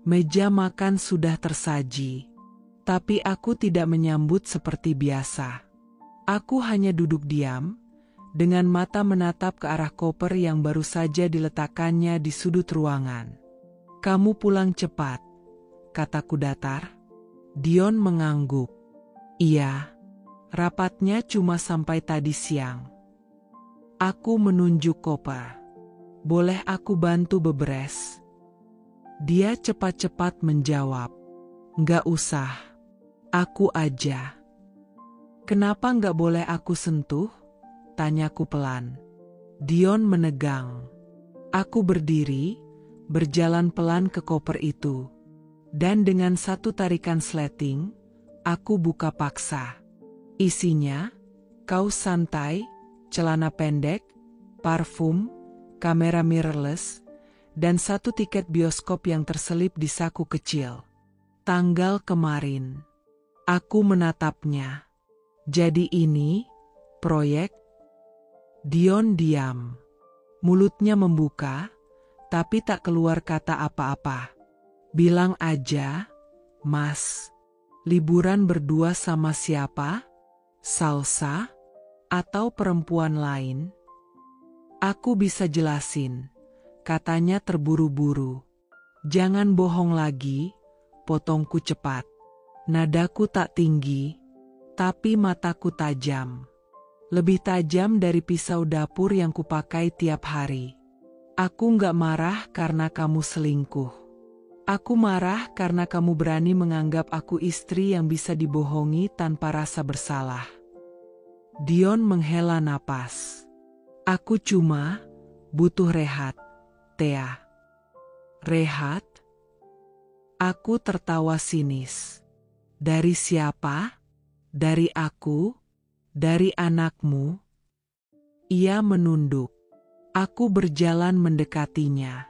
Meja makan sudah tersaji. Tapi aku tidak menyambut seperti biasa. Aku hanya duduk diam, dengan mata menatap ke arah koper yang baru saja diletakkannya di sudut ruangan. Kamu pulang cepat, kataku datar. Dion mengangguk. Iya, rapatnya cuma sampai tadi siang. Aku menunjuk koper. Boleh aku bantu beberes? Dia cepat-cepat menjawab. Nggak usah. Aku aja. Kenapa nggak boleh aku sentuh? Tanyaku pelan. Dion menegang. Aku berdiri, berjalan pelan ke koper itu. Dan dengan satu tarikan sleting, aku buka paksa. Isinya, kaos santai, celana pendek, parfum, kamera mirrorless, dan satu tiket bioskop yang terselip di saku kecil. Tanggal kemarin. Aku menatapnya. Jadi ini, proyek? Dion diam. Mulutnya membuka, tapi tak keluar kata apa-apa. Bilang aja, Mas. Liburan berdua sama siapa? Salsa? Atau perempuan lain? Aku bisa jelasin. Katanya terburu-buru. Jangan bohong lagi, potongku cepat. Nadaku tak tinggi, tapi mataku tajam. Lebih tajam dari pisau dapur yang kupakai tiap hari. Aku nggak marah karena kamu selingkuh. Aku marah karena kamu berani menganggap aku istri yang bisa dibohongi tanpa rasa bersalah. Dion menghela napas. Aku cuma butuh rehat, Thea. Rehat? Aku tertawa sinis. Dari siapa? Dari aku? Dari anakmu? Ia menunduk. Aku berjalan mendekatinya.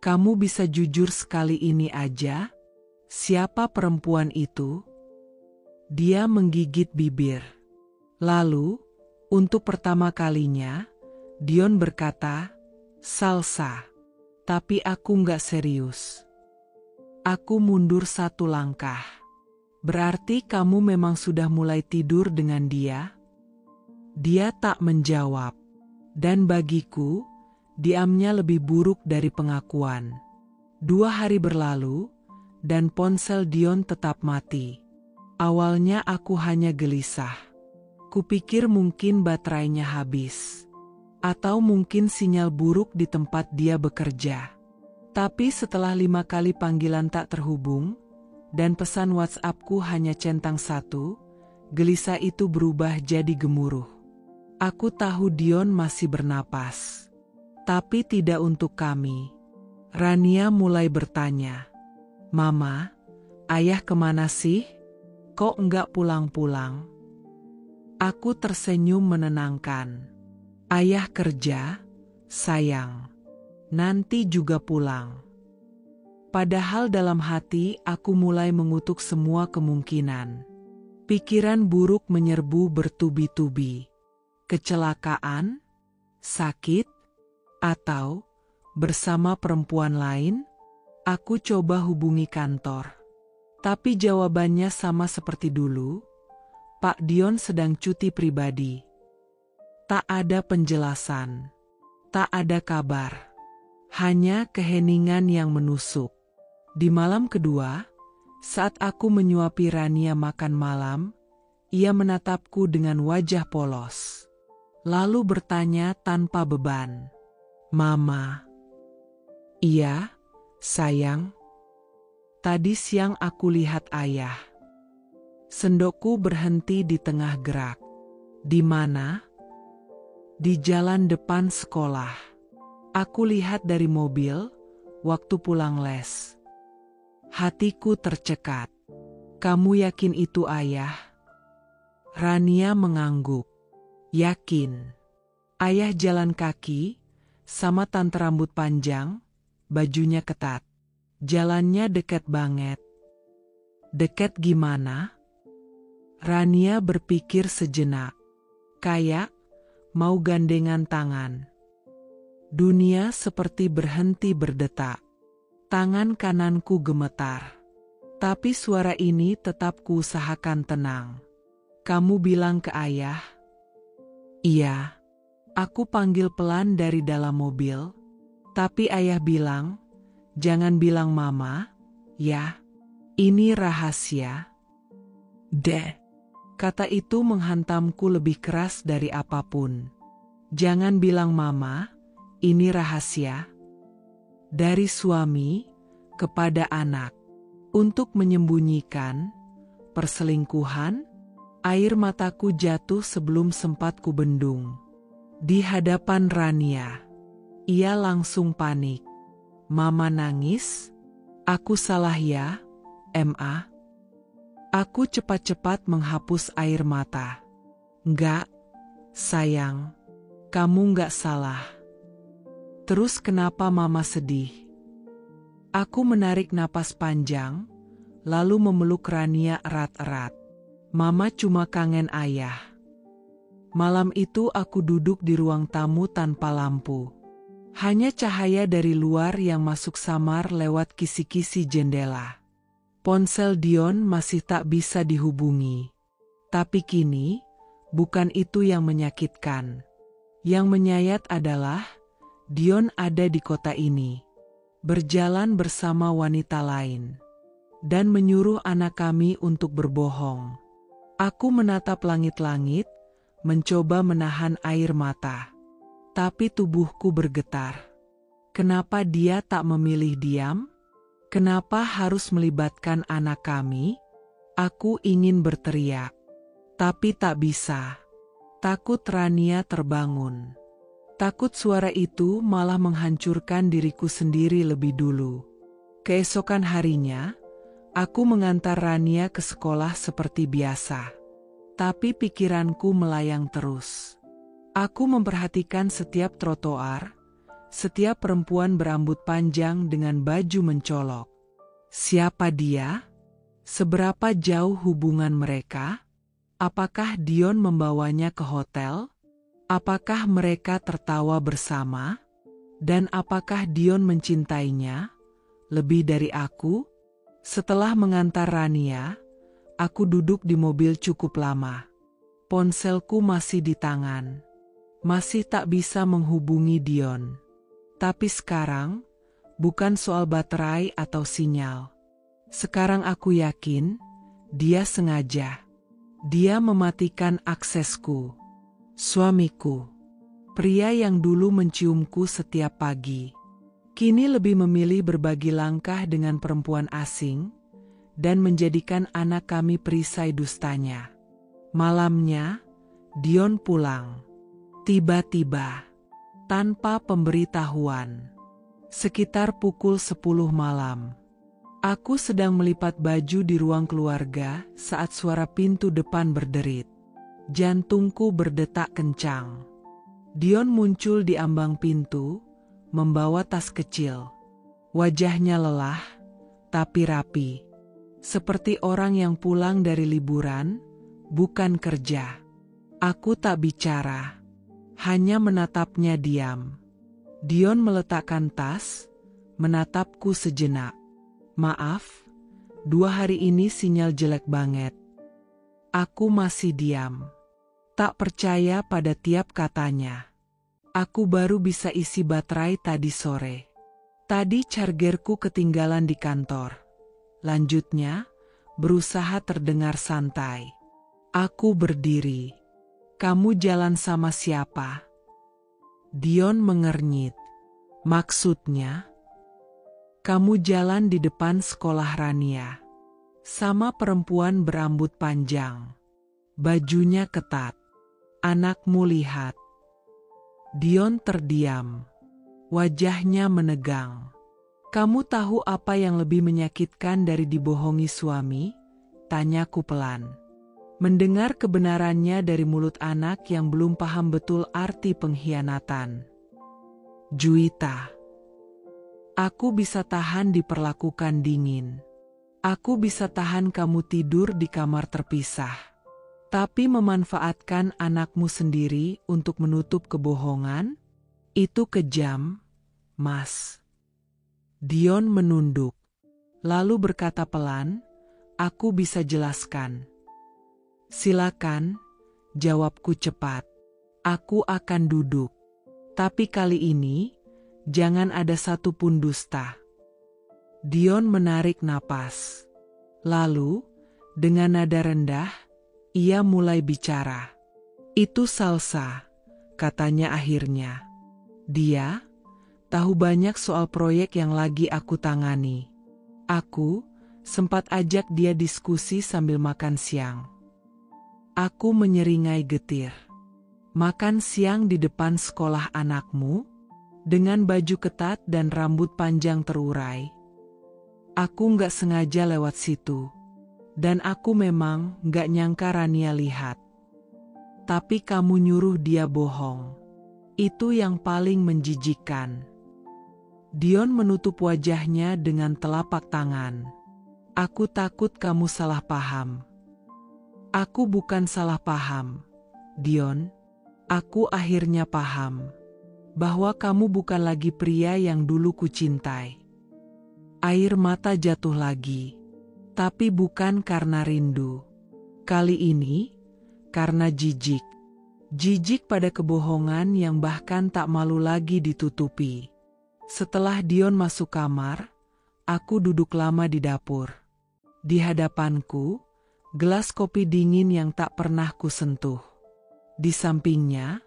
Kamu bisa jujur sekali ini aja? Siapa perempuan itu? Dia menggigit bibir. Lalu, untuk pertama kalinya, Dion berkata, Salsa. Tapi aku nggak serius. Aku mundur satu langkah. Berarti kamu memang sudah mulai tidur dengan dia? Dia tak menjawab. Dan bagiku, diamnya lebih buruk dari pengakuan. 2 hari berlalu, dan ponsel Dion tetap mati. Awalnya aku hanya gelisah. Kupikir mungkin baterainya habis. Atau mungkin sinyal buruk di tempat dia bekerja. Tapi setelah 5 kali panggilan tak terhubung, dan pesan WhatsAppku hanya centang 1, gelisah itu berubah jadi gemuruh. Aku tahu Dion masih bernapas. Tapi tidak untuk kami. Rania mulai bertanya. Mama, ayah kemana sih? Kok enggak pulang-pulang? Aku tersenyum menenangkan. Ayah kerja, sayang. Nanti juga pulang. Padahal dalam hati aku mulai mengutuk semua kemungkinan. Pikiran buruk menyerbu bertubi-tubi. Kecelakaan? Sakit? Atau bersama perempuan lain? Aku coba hubungi kantor. Tapi jawabannya sama seperti dulu. Pak Dion sedang cuti pribadi. Tak ada penjelasan. Tak ada kabar. Hanya keheningan yang menusuk. Di malam kedua, saat aku menyuapi Rania makan malam, ia menatapku dengan wajah polos. Lalu bertanya tanpa beban. Mama. Iya, sayang. Tadi siang aku lihat ayah. Sendokku berhenti di tengah gerak. Di mana? Di jalan depan sekolah. Aku lihat dari mobil, waktu pulang les. Hatiku tercekat. Kamu yakin itu ayah? Rania mengangguk. Yakin. Ayah jalan kaki, sama tante rambut panjang, bajunya ketat. Jalannya dekat banget. Dekat gimana? Rania berpikir sejenak. Kayak mau gandengan tangan. Dunia seperti berhenti berdetak. Tangan kananku gemetar. Tapi suara ini tetap kuusahakan tenang. Kamu bilang ke ayah? Iya. Aku panggil pelan dari dalam mobil. Tapi ayah bilang, jangan bilang mama, ya. Ini rahasia. Kata itu menghantamku lebih keras dari apapun. Jangan bilang mama, ini rahasia. Dari suami kepada anak. Untuk menyembunyikan perselingkuhan, air mataku jatuh sebelum sempat kubendung. Di hadapan Rania, ia langsung panik. Mama nangis? Aku salah ya, Ma? Aku cepat-cepat menghapus air mata. Enggak, sayang. Kamu enggak salah. Terus kenapa Mama sedih? Aku menarik napas panjang, lalu memeluk Rania erat-erat. Mama cuma kangen ayah. Malam itu aku duduk di ruang tamu tanpa lampu. Hanya cahaya dari luar yang masuk samar lewat kisi-kisi jendela. Ponsel Dion masih tak bisa dihubungi. Tapi kini, bukan itu yang menyakitkan. Yang menyayat adalah, Dion ada di kota ini. Berjalan bersama wanita lain. Dan menyuruh anak kami untuk berbohong. Aku menatap langit-langit, mencoba menahan air mata. Tapi tubuhku bergetar. Kenapa dia tak memilih diam? Kenapa harus melibatkan anak kami? Aku ingin berteriak. Tapi tak bisa. Takut Rania terbangun. Takut suara itu malah menghancurkan diriku sendiri lebih dulu. Keesokan harinya, aku mengantar Rania ke sekolah seperti biasa. Tapi pikiranku melayang terus. Aku memperhatikan setiap trotoar, setiap perempuan berambut panjang dengan baju mencolok. Siapa dia? Seberapa jauh hubungan mereka? Apakah Dion membawanya ke hotel? Apakah mereka tertawa bersama? Dan apakah Dion mencintainya lebih dari aku? Setelah mengantar Rania, aku duduk di mobil cukup lama. Ponselku masih di tangan. Masih tak bisa menghubungi Dion. Tapi sekarang, bukan soal baterai atau sinyal. Sekarang aku yakin, dia sengaja. Dia mematikan aksesku. Suamiku, pria yang dulu menciumku setiap pagi, kini lebih memilih berbagi langkah dengan perempuan asing dan menjadikan anak kami perisai dustanya. Malamnya, Dion pulang. Tiba-tiba, tanpa pemberitahuan. Sekitar pukul 10 malam. Aku sedang melipat baju di ruang keluarga saat suara pintu depan berderit. Jantungku berdetak kencang. Dion muncul di ambang pintu, membawa tas kecil. Wajahnya lelah, tapi rapi. Seperti orang yang pulang dari liburan, bukan kerja. Aku tak bicara, hanya menatapnya diam. Dion meletakkan tas, menatapku sejenak. Maaf, 2 hari ini sinyal jelek banget. Aku masih diam. Tak percaya pada tiap katanya. Aku baru bisa isi baterai tadi sore. Tadi chargerku ketinggalan di kantor. Lanjutnya, berusaha terdengar santai. Aku berdiri. Kamu jalan sama siapa? Dion mengernyit. Maksudnya? Kamu jalan di depan sekolah Rania. Sama perempuan berambut panjang. Bajunya ketat. Anakmu lihat. Dion terdiam. Wajahnya menegang. Kamu tahu apa yang lebih menyakitkan dari dibohongi suami? Tanyaku pelan. Mendengar kebenarannya dari mulut anak yang belum paham betul arti pengkhianatan. Juwita. Aku bisa tahan diperlakukan dingin. Aku bisa tahan kamu tidur di kamar terpisah. Tapi memanfaatkan anakmu sendiri untuk menutup kebohongan? Itu kejam, Mas. Dion menunduk. Lalu berkata pelan, aku bisa jelaskan. Silakan, jawabku cepat. Aku akan duduk. Tapi kali ini, jangan ada satupun dusta. Dion menarik napas. Lalu, dengan nada rendah, ia mulai bicara. Itu Salsa, katanya akhirnya. Dia tahu banyak soal proyek yang lagi aku tangani. Aku sempat ajak dia diskusi sambil makan siang. Aku menyeringai getir. Makan siang di depan sekolah anakmu? Dengan baju ketat dan rambut panjang terurai. Aku nggak sengaja lewat situ. Dan aku memang gak nyangka Rania lihat. Tapi kamu nyuruh dia bohong. Itu yang paling menjijikkan. Dion menutup wajahnya dengan telapak tangan. Aku takut kamu salah paham. Aku bukan salah paham, Dion. Aku akhirnya paham bahwa kamu bukan lagi pria yang dulu kucintai. Air mata jatuh lagi, tapi bukan karena rindu. Kali ini, karena jijik. Jijik pada kebohongan yang bahkan tak malu lagi ditutupi. Setelah Dion masuk kamar, aku duduk lama di dapur. Di hadapanku, gelas kopi dingin yang tak pernah kusentuh. Di sampingnya,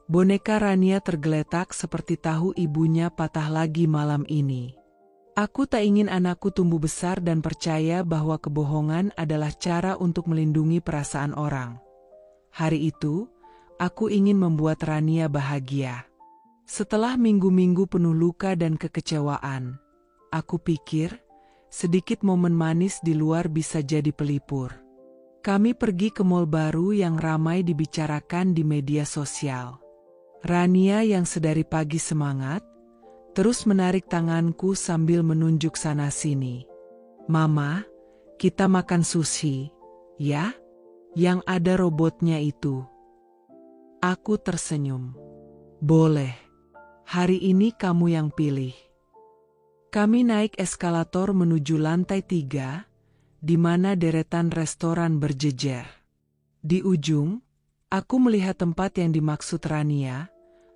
boneka Rania tergeletak seperti tahu ibunya patah lagi malam ini. Aku tak ingin anakku tumbuh besar dan percaya bahwa kebohongan adalah cara untuk melindungi perasaan orang. Hari itu, aku ingin membuat Rania bahagia. Setelah minggu-minggu penuh luka dan kekecewaan, aku pikir sedikit momen manis di luar bisa jadi pelipur. Kami pergi ke mal baru yang ramai dibicarakan di media sosial. Rania yang sedari pagi semangat, terus menarik tanganku sambil menunjuk sana-sini. Mama, kita makan sushi, ya? Yang ada robotnya itu. Aku tersenyum. Boleh. Hari ini kamu yang pilih. Kami naik eskalator menuju lantai 3, di mana deretan restoran berjejer. Di ujung, aku melihat tempat yang dimaksud Rania,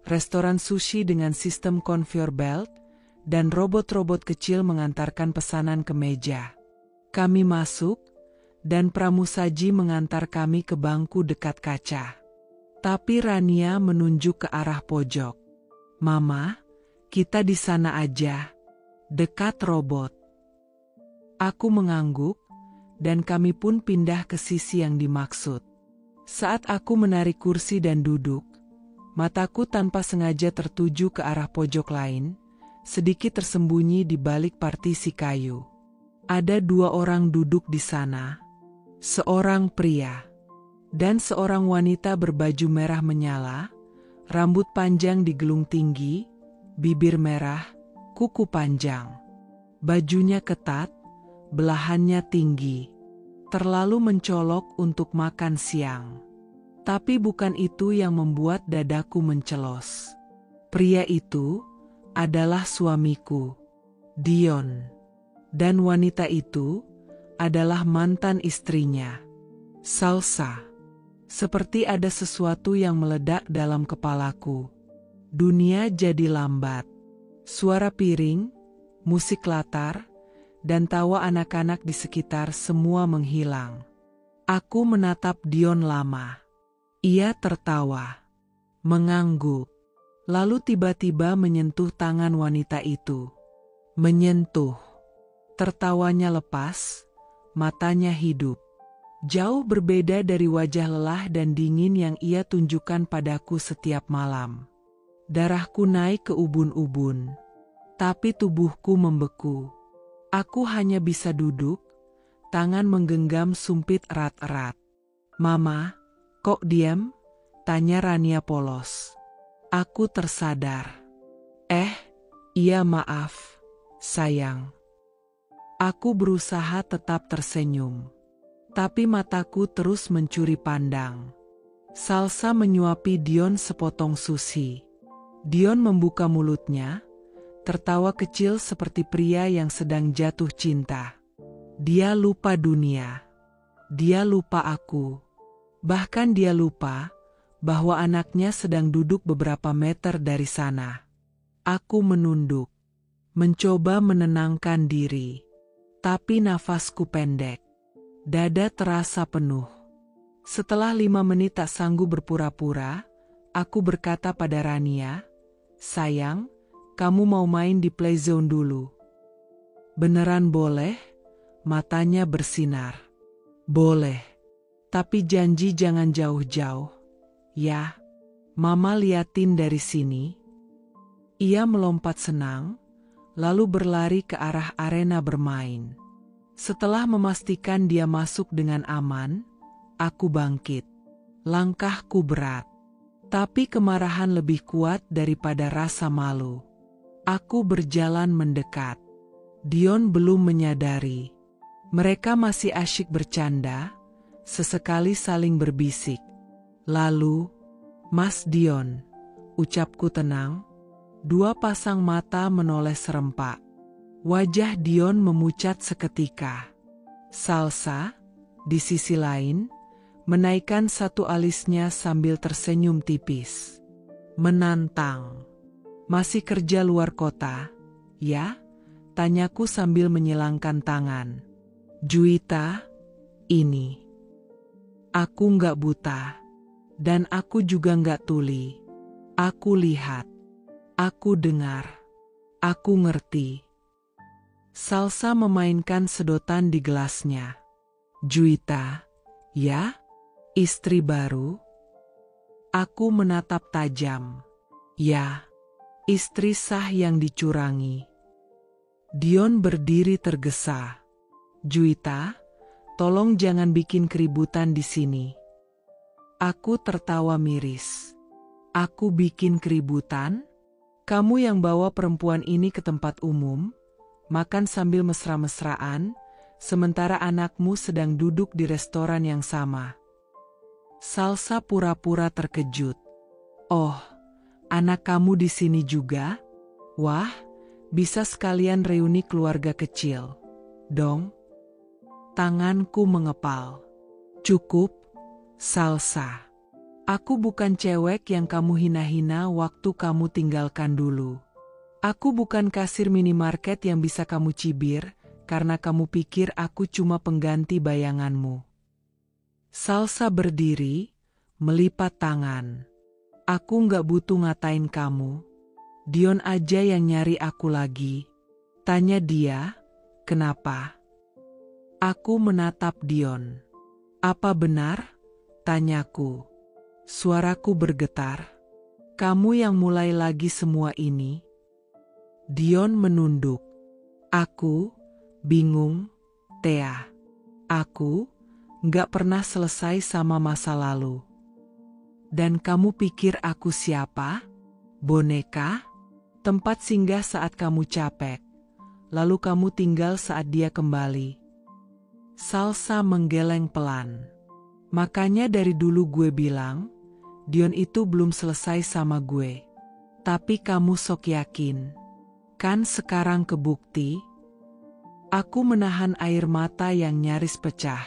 restoran sushi dengan sistem conveyor belt, dan robot-robot kecil mengantarkan pesanan ke meja. Kami masuk, dan pramusaji mengantar kami ke bangku dekat kaca. Tapi Rania menunjuk ke arah pojok. Mama, kita di sana aja, dekat robot. Aku mengangguk, dan kami pun pindah ke sisi yang dimaksud. Saat aku menarik kursi dan duduk, mataku tanpa sengaja tertuju ke arah pojok lain, sedikit tersembunyi di balik partisi kayu. Ada 2 orang duduk di sana, seorang pria, dan seorang wanita berbaju merah menyala, rambut panjang digelung tinggi, bibir merah, kuku panjang. Bajunya ketat, belahannya tinggi, terlalu mencolok untuk makan siang. Tapi bukan itu yang membuat dadaku mencelos. Pria itu adalah suamiku, Dion. Dan wanita itu adalah mantan istrinya, Salsa. Seperti ada sesuatu yang meledak dalam kepalaku. Dunia jadi lambat. Suara piring, musik latar, dan tawa anak-anak di sekitar semua menghilang. Aku menatap Dion lama. Ia tertawa, mengangguk, lalu tiba-tiba menyentuh tangan wanita itu. Menyentuh. Tertawanya lepas, matanya hidup. Jauh berbeda dari wajah lelah dan dingin yang ia tunjukkan padaku setiap malam. Darahku naik ke ubun-ubun, tapi tubuhku membeku. Aku hanya bisa duduk, tangan menggenggam sumpit erat-erat. Mama, kok diam? Tanya Rania polos. Aku tersadar. Iya maaf, sayang. Aku berusaha tetap tersenyum. Tapi mataku terus mencuri pandang. Salsa menyuapi Dion sepotong sushi. Dion membuka mulutnya, tertawa kecil seperti pria yang sedang jatuh cinta. Dia lupa dunia. Dia lupa aku. Bahkan dia lupa bahwa anaknya sedang duduk beberapa meter dari sana. Aku menunduk, mencoba menenangkan diri. Tapi nafasku pendek. Dada terasa penuh. Setelah 5 menit tak sanggup berpura-pura, aku berkata pada Rania, "Sayang, kamu mau main di playzone dulu?" "Beneran boleh?" Matanya bersinar. "Boleh. Tapi janji jangan jauh-jauh. Ya, Mama liatin dari sini." Ia melompat senang, lalu berlari ke arah arena bermain. Setelah memastikan dia masuk dengan aman, aku bangkit. Langkahku berat. Tapi kemarahan lebih kuat daripada rasa malu. Aku berjalan mendekat. Dion belum menyadari. Mereka masih asyik bercanda, sesekali saling berbisik. Lalu, "Mas Dion," ucapku tenang. Dua pasang mata menoleh serempak. Wajah Dion memucat seketika. Salsa, di sisi lain, menaikkan satu alisnya sambil tersenyum tipis. Menantang. "Masih kerja luar kota, ya?" tanyaku sambil menyilangkan tangan. "Juwita, ini. Aku nggak buta. Dan aku juga nggak tuli. Aku lihat. Aku dengar. Aku ngerti." Salsa memainkan sedotan di gelasnya. "Juwita, ya? Istri baru?" Aku menatap tajam. "Ya, istri sah yang dicurangi." Dion berdiri tergesa. "Juwita, tolong jangan bikin keributan di sini." Aku tertawa miris. "Aku bikin keributan? Kamu yang bawa perempuan ini ke tempat umum, makan sambil mesra-mesraan, sementara anakmu sedang duduk di restoran yang sama." Salsa pura-pura terkejut. "Oh, anak kamu di sini juga? Wah, bisa sekalian reuni keluarga kecil dong." Tanganku mengepal. "Cukup, Salsa. Aku bukan cewek yang kamu hina-hina waktu kamu tinggalkan dulu. Aku bukan kasir minimarket yang bisa kamu cibir, karena kamu pikir aku cuma pengganti bayanganmu." Salsa berdiri, melipat tangan. "Aku nggak butuh ngatain kamu. Dion aja yang nyari aku lagi." Tanya dia, "Kenapa?" Aku menatap Dion. "Apa benar?" tanyaku. Suaraku bergetar. "Kamu yang mulai lagi semua ini?" Dion menunduk. Aku bingung, Thea. Aku nggak pernah selesai sama masa lalu. "Dan kamu pikir aku siapa? Boneka? Tempat singgah saat kamu capek, lalu kamu tinggal saat dia kembali." Salsa menggeleng pelan. "Makanya dari dulu gue bilang, Dion itu belum selesai sama gue. Tapi kamu sok yakin. Kan sekarang kebukti." Aku menahan air mata yang nyaris pecah.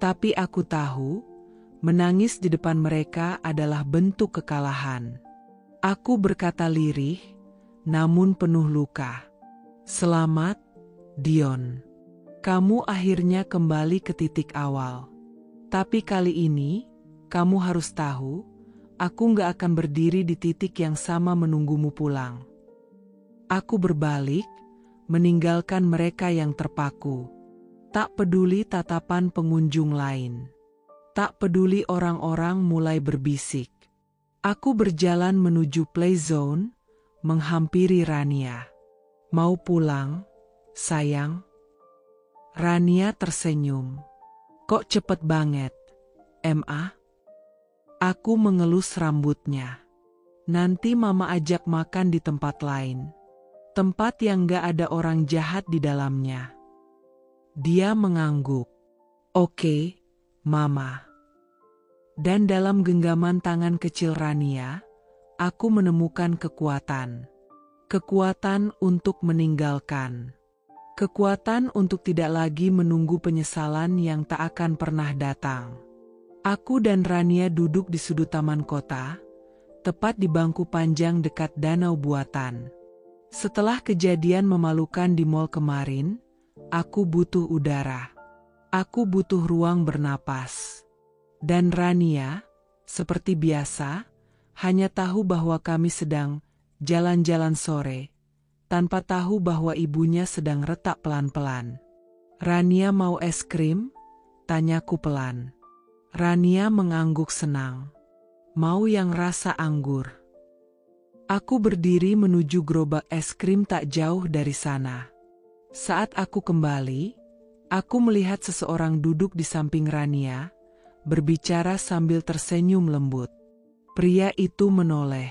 Tapi aku tahu, menangis di depan mereka adalah bentuk kekalahan. Aku berkata lirih, namun penuh luka. "Selamat, Dion. Kamu akhirnya kembali ke titik awal. Tapi kali ini, kamu harus tahu, aku nggak akan berdiri di titik yang sama menunggumu pulang." Aku berbalik, meninggalkan mereka yang terpaku. Tak peduli tatapan pengunjung lain. Tak peduli orang-orang mulai berbisik. Aku berjalan menuju playzone, menghampiri Rania. "Mau pulang, sayang?" Rania tersenyum. "Kok cepet banget, Ma?" Aku mengelus rambutnya. "Nanti mama ajak makan di tempat lain. Tempat yang gak ada orang jahat di dalamnya." Dia mengangguk. "Oke, Mama." Dan dalam genggaman tangan kecil Rania, aku menemukan kekuatan. Kekuatan untuk meninggalkan. Kekuatan untuk tidak lagi menunggu penyesalan yang tak akan pernah datang. Aku dan Rania duduk di sudut taman kota, tepat di bangku panjang dekat danau buatan. Setelah kejadian memalukan di mal kemarin, aku butuh udara. Aku butuh ruang bernapas. Dan Rania, seperti biasa, hanya tahu bahwa kami sedang jalan-jalan sore, tanpa tahu bahwa ibunya sedang retak pelan-pelan. "Rania mau es krim?" tanyaku pelan. Rania mengangguk senang. "Mau yang rasa anggur." Aku berdiri menuju gerobak es krim tak jauh dari sana. Saat aku kembali, Aku melihat seseorang duduk di samping Rania, berbicara sambil tersenyum lembut. Pria itu menoleh.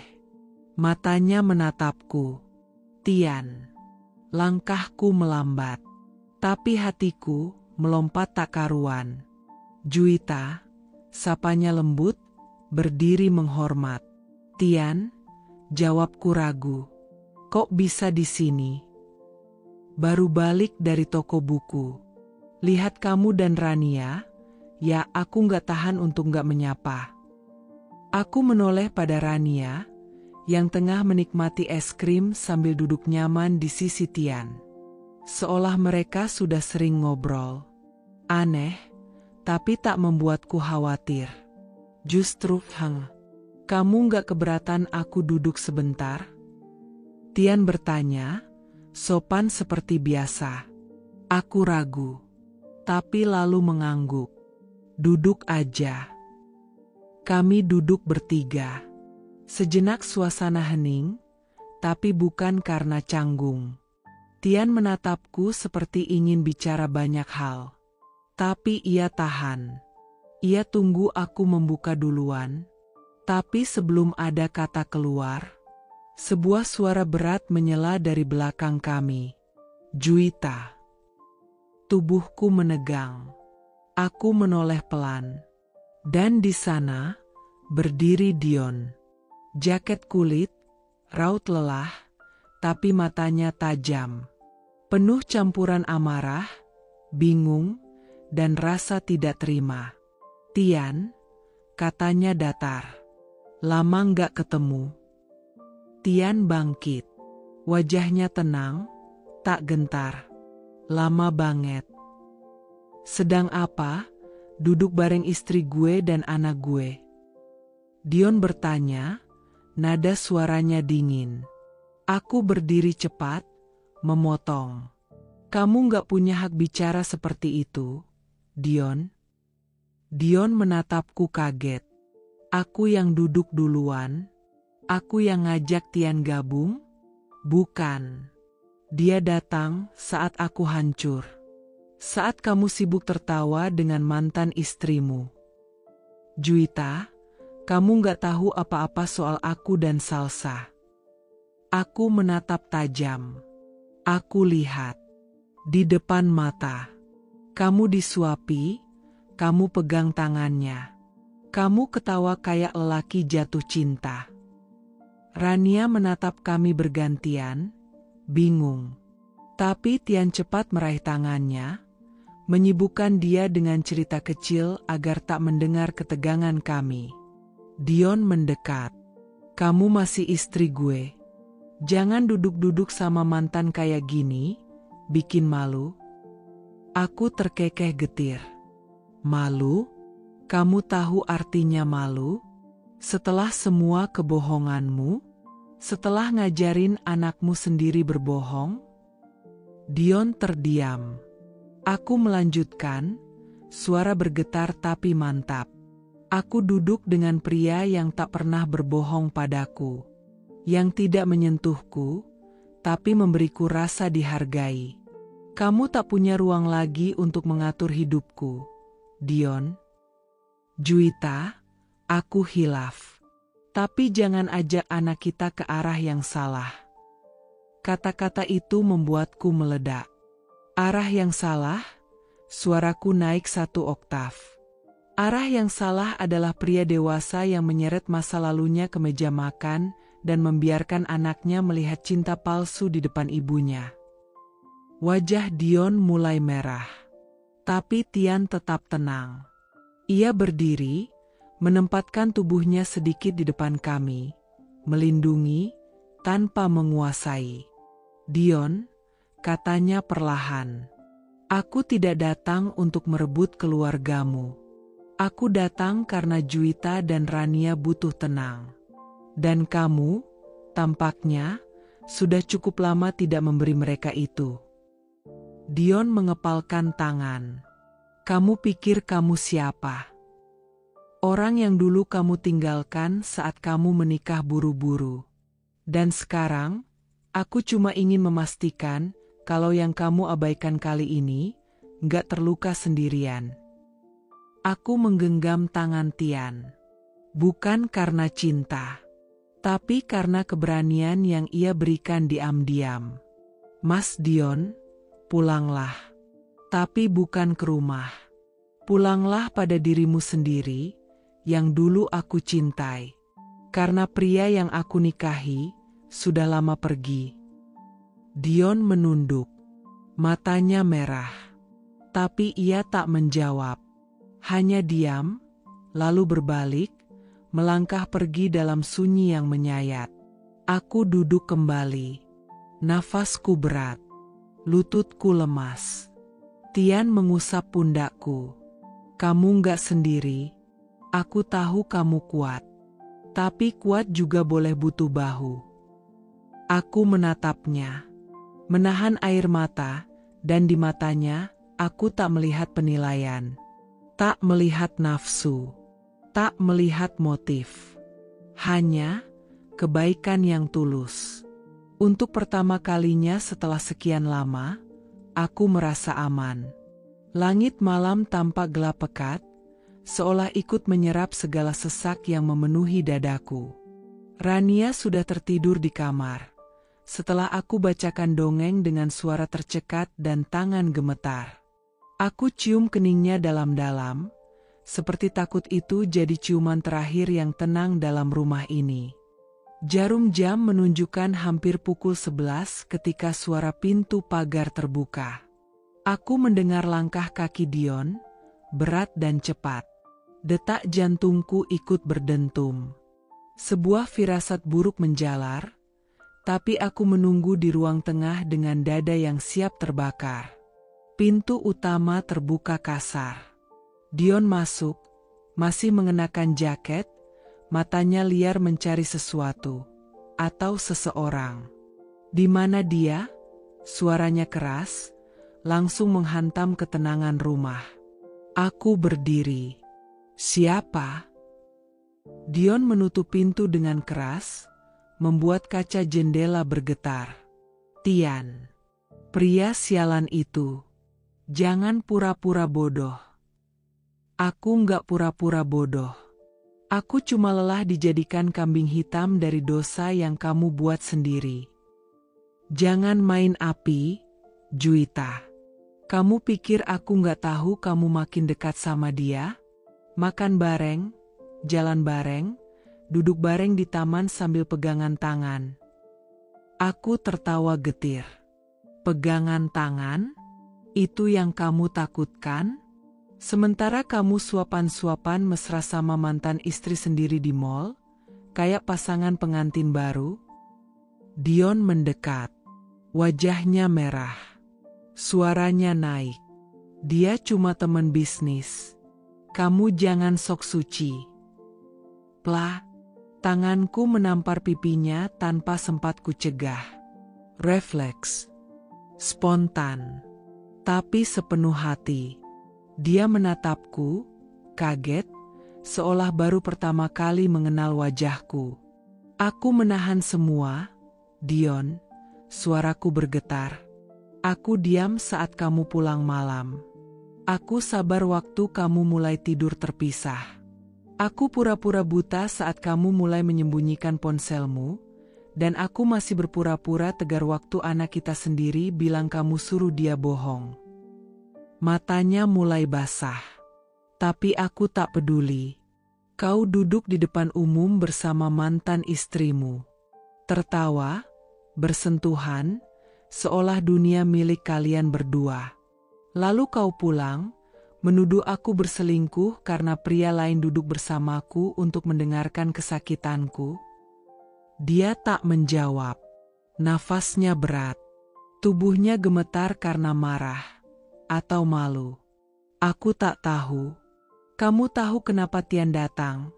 Matanya menatapku. Tian. Langkahku melambat. Tapi hatiku melompat tak karuan. Juwita, sapanya lembut, berdiri menghormat. Tian, jawabku ragu. Kok bisa di sini? Baru balik dari toko buku. Lihat kamu dan Rania, ya aku nggak tahan untuk nggak menyapa. Aku menoleh pada Rania, yang tengah menikmati es krim sambil duduk nyaman di sisi Tian. Seolah mereka sudah sering ngobrol. Aneh, tapi tak membuatku khawatir. Justru, kamu nggak keberatan aku duduk sebentar? Tian bertanya, sopan seperti biasa. Aku ragu, tapi lalu mengangguk. Duduk aja. Kami duduk bertiga. Sejenak suasana hening, tapi bukan karena canggung. Tian menatapku seperti ingin bicara banyak hal. Tapi ia tahan. Ia tunggu aku membuka duluan. Tapi sebelum ada kata keluar, sebuah suara berat menyela dari belakang kami. Juwita. Tubuhku menegang. Aku menoleh pelan. Dan di sana, berdiri Dion. Jaket kulit, raut lelah, tapi matanya tajam. Penuh campuran amarah, bingung, dan rasa tidak terima. Tian, katanya datar. Lama nggak ketemu. Tian bangkit. Wajahnya tenang, tak gentar. Lama banget. Sedang apa? Duduk bareng istri gue dan anak gue. Dion bertanya, nada suaranya dingin. Aku berdiri cepat, memotong. Kamu nggak punya hak bicara seperti itu, Dion. Dion menatapku kaget. Aku yang duduk duluan? Aku yang ngajak Tian gabung? Bukan. Dia datang saat aku hancur. Saat kamu sibuk tertawa dengan mantan istrimu. Juwita, kamu nggak tahu apa-apa soal aku dan Salsa. Aku menatap tajam. Aku lihat. Di depan mata. Kamu disuapi, kamu pegang tangannya. Kamu ketawa kayak lelaki jatuh cinta. Rania menatap kami bergantian, bingung. Tapi Tian cepat meraih tangannya, menyibukkan dia dengan cerita kecil agar tak mendengar ketegangan kami. Dion mendekat. Kamu masih istri gue. Jangan duduk-duduk sama mantan kayak gini, bikin malu. Aku terkekeh getir. Malu? Kamu tahu artinya malu? Setelah semua kebohonganmu? Setelah ngajarin anakmu sendiri berbohong? Dion terdiam. Aku melanjutkan, suara bergetar tapi mantap. Aku duduk dengan pria yang tak pernah berbohong padaku. Yang tidak menyentuhku, tapi memberiku rasa dihargai. Kamu tak punya ruang lagi untuk mengatur hidupku, Dion. Juwita, aku hilaf. Tapi jangan ajak anak kita ke arah yang salah. Kata-kata itu membuatku meledak. Arah yang salah? Suaraku naik 1 oktav. Arah yang salah adalah pria dewasa yang menyeret masa lalunya ke meja makan dan membiarkan anaknya melihat cinta palsu di depan ibunya. Wajah Dion mulai merah. Tapi Tian tetap tenang. Ia berdiri, menempatkan tubuhnya sedikit di depan kami, melindungi, tanpa menguasai. Dion, katanya perlahan. Aku tidak datang untuk merebut keluargamu. Aku datang karena Juwita dan Rania butuh tenang. Dan kamu, tampaknya, sudah cukup lama tidak memberi mereka itu. Dion mengepalkan tangan. Kamu pikir kamu siapa? Orang yang dulu kamu tinggalkan saat kamu menikah buru-buru. Dan sekarang, aku cuma ingin memastikan kalau yang kamu abaikan kali ini, nggak terluka sendirian. Aku menggenggam tangan Tian. Bukan karena cinta, tapi karena keberanian yang ia berikan diam-diam. Mas Dion, pulanglah. Tapi bukan ke rumah. Pulanglah pada dirimu sendiri, yang dulu aku cintai. Karena pria yang aku nikahi, sudah lama pergi. Dion menunduk. Matanya merah. Tapi ia tak menjawab. Hanya diam, lalu berbalik, melangkah pergi dalam sunyi yang menyayat. Aku duduk kembali. Nafasku berat. Lututku lemas. Tian mengusap pundakku. Kamu nggak sendiri. Aku tahu kamu kuat. Tapi kuat juga boleh butuh bahu. Aku menatapnya. Menahan air mata, dan di matanya, aku tak melihat penilaian. Tak melihat nafsu. Tak melihat motif. Hanya kebaikan yang tulus. Untuk pertama kalinya setelah sekian lama, aku merasa aman. Langit malam tampak gelap pekat, seolah ikut menyerap segala sesak yang memenuhi dadaku. Rania sudah tertidur di kamar. Setelah aku bacakan dongeng dengan suara tercekat dan tangan gemetar. Aku cium keningnya dalam-dalam, seperti takut itu jadi ciuman terakhir yang tenang dalam rumah ini. Jarum jam menunjukkan hampir pukul 11 ketika suara pintu pagar terbuka. Aku mendengar langkah kaki Dion, berat dan cepat. Detak jantungku ikut berdentum. Sebuah firasat buruk menjalar, tapi aku menunggu di ruang tengah dengan dada yang siap terbakar. Pintu utama terbuka kasar. Dion masuk, masih mengenakan jaket, matanya liar mencari sesuatu, atau seseorang. Di mana dia? Suaranya keras, langsung menghantam ketenangan rumah. Aku berdiri. Siapa? Dion menutup pintu dengan keras, membuat kaca jendela bergetar. Tian. Pria sialan itu. Jangan pura-pura bodoh. Aku nggak pura-pura bodoh. Aku cuma lelah dijadikan kambing hitam dari dosa yang kamu buat sendiri. Jangan main api, Juwita. Kamu pikir aku nggak tahu kamu makin dekat sama dia? Makan bareng, jalan bareng, duduk bareng di taman sambil pegangan tangan. Aku tertawa getir. Pegangan tangan? Itu yang kamu takutkan? Sementara kamu suapan-suapan mesra sama mantan istri sendiri di mall, kayak pasangan pengantin baru. Dion mendekat. Wajahnya merah. Suaranya naik. Dia cuma teman bisnis. Kamu jangan sok suci. Plah, tanganku menampar pipinya tanpa sempat kucegah. Refleks. Spontan. Tapi sepenuh hati. Dia menatapku, kaget, seolah baru pertama kali mengenal wajahku. Aku menahan semua, Dion, suaraku bergetar. Aku diam saat kamu pulang malam. Aku sabar waktu kamu mulai tidur terpisah. Aku pura-pura buta saat kamu mulai menyembunyikan ponselmu, dan aku masih berpura-pura tegar waktu anak kita sendiri bilang kamu suruh dia bohong. Matanya mulai basah. Tapi aku tak peduli. Kau duduk di depan umum bersama mantan istrimu. Tertawa, bersentuhan, seolah dunia milik kalian berdua. Lalu kau pulang, menuduh aku berselingkuh karena pria lain duduk bersamaku untuk mendengarkan kesakitanku. Dia tak menjawab. Nafasnya berat. Tubuhnya gemetar karena marah atau malu. Aku tak tahu. Kamu tahu kenapa Tian datang?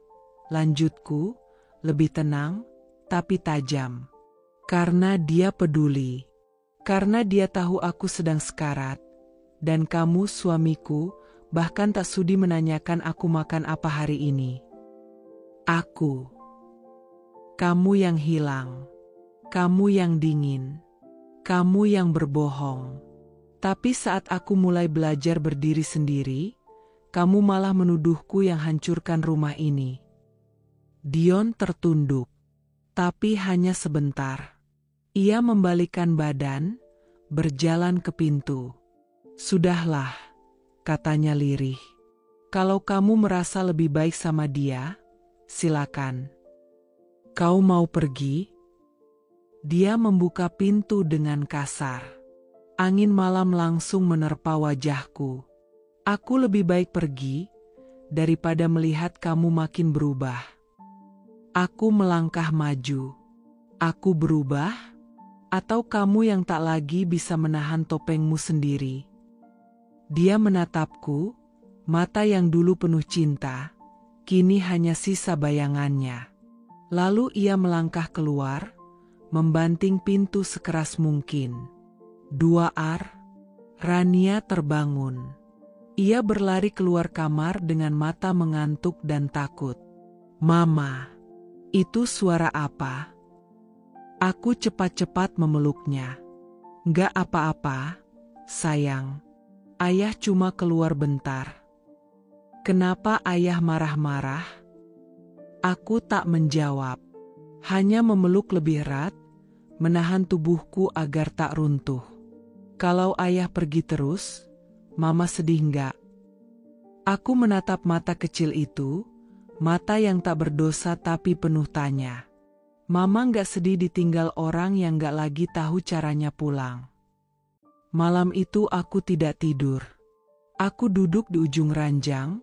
Lanjutku, lebih tenang, tapi tajam. Karena dia peduli. Karena dia tahu aku sedang sekarat. Dan kamu suamiku, bahkan tak sudi menanyakan aku makan apa hari ini. Aku. Kamu yang hilang. Kamu yang dingin. Kamu yang berbohong. Tapi saat aku mulai belajar berdiri sendiri, kamu malah menuduhku yang hancurkan rumah ini. Dion tertunduk, tapi hanya sebentar. Ia membalikkan badan, berjalan ke pintu. Sudahlah, katanya lirih. Kalau kamu merasa lebih baik sama dia, silakan. Kau mau pergi? Dia membuka pintu dengan kasar. Angin malam langsung menerpa wajahku. Aku lebih baik pergi daripada melihat kamu makin berubah. Aku melangkah maju. Aku berubah? Atau kamu yang tak lagi bisa menahan topengmu sendiri? Dia menatapku, mata yang dulu penuh cinta, kini hanya sisa bayangannya. Lalu ia melangkah keluar, membanting pintu sekeras mungkin. Rania terbangun. Ia berlari keluar kamar dengan mata mengantuk dan takut. Mama, itu suara apa? Aku cepat-cepat memeluknya. Nggak apa-apa, sayang. Ayah cuma keluar bentar. Kenapa ayah marah-marah? Aku tak menjawab. Hanya memeluk lebih erat, menahan tubuhku agar tak runtuh. Kalau ayah pergi terus, mama sedih nggak? Aku menatap mata kecil itu, mata yang tak berdosa tapi penuh tanya. Mama nggak sedih ditinggal orang yang nggak lagi tahu caranya pulang. Malam itu aku tidak tidur. Aku duduk di ujung ranjang,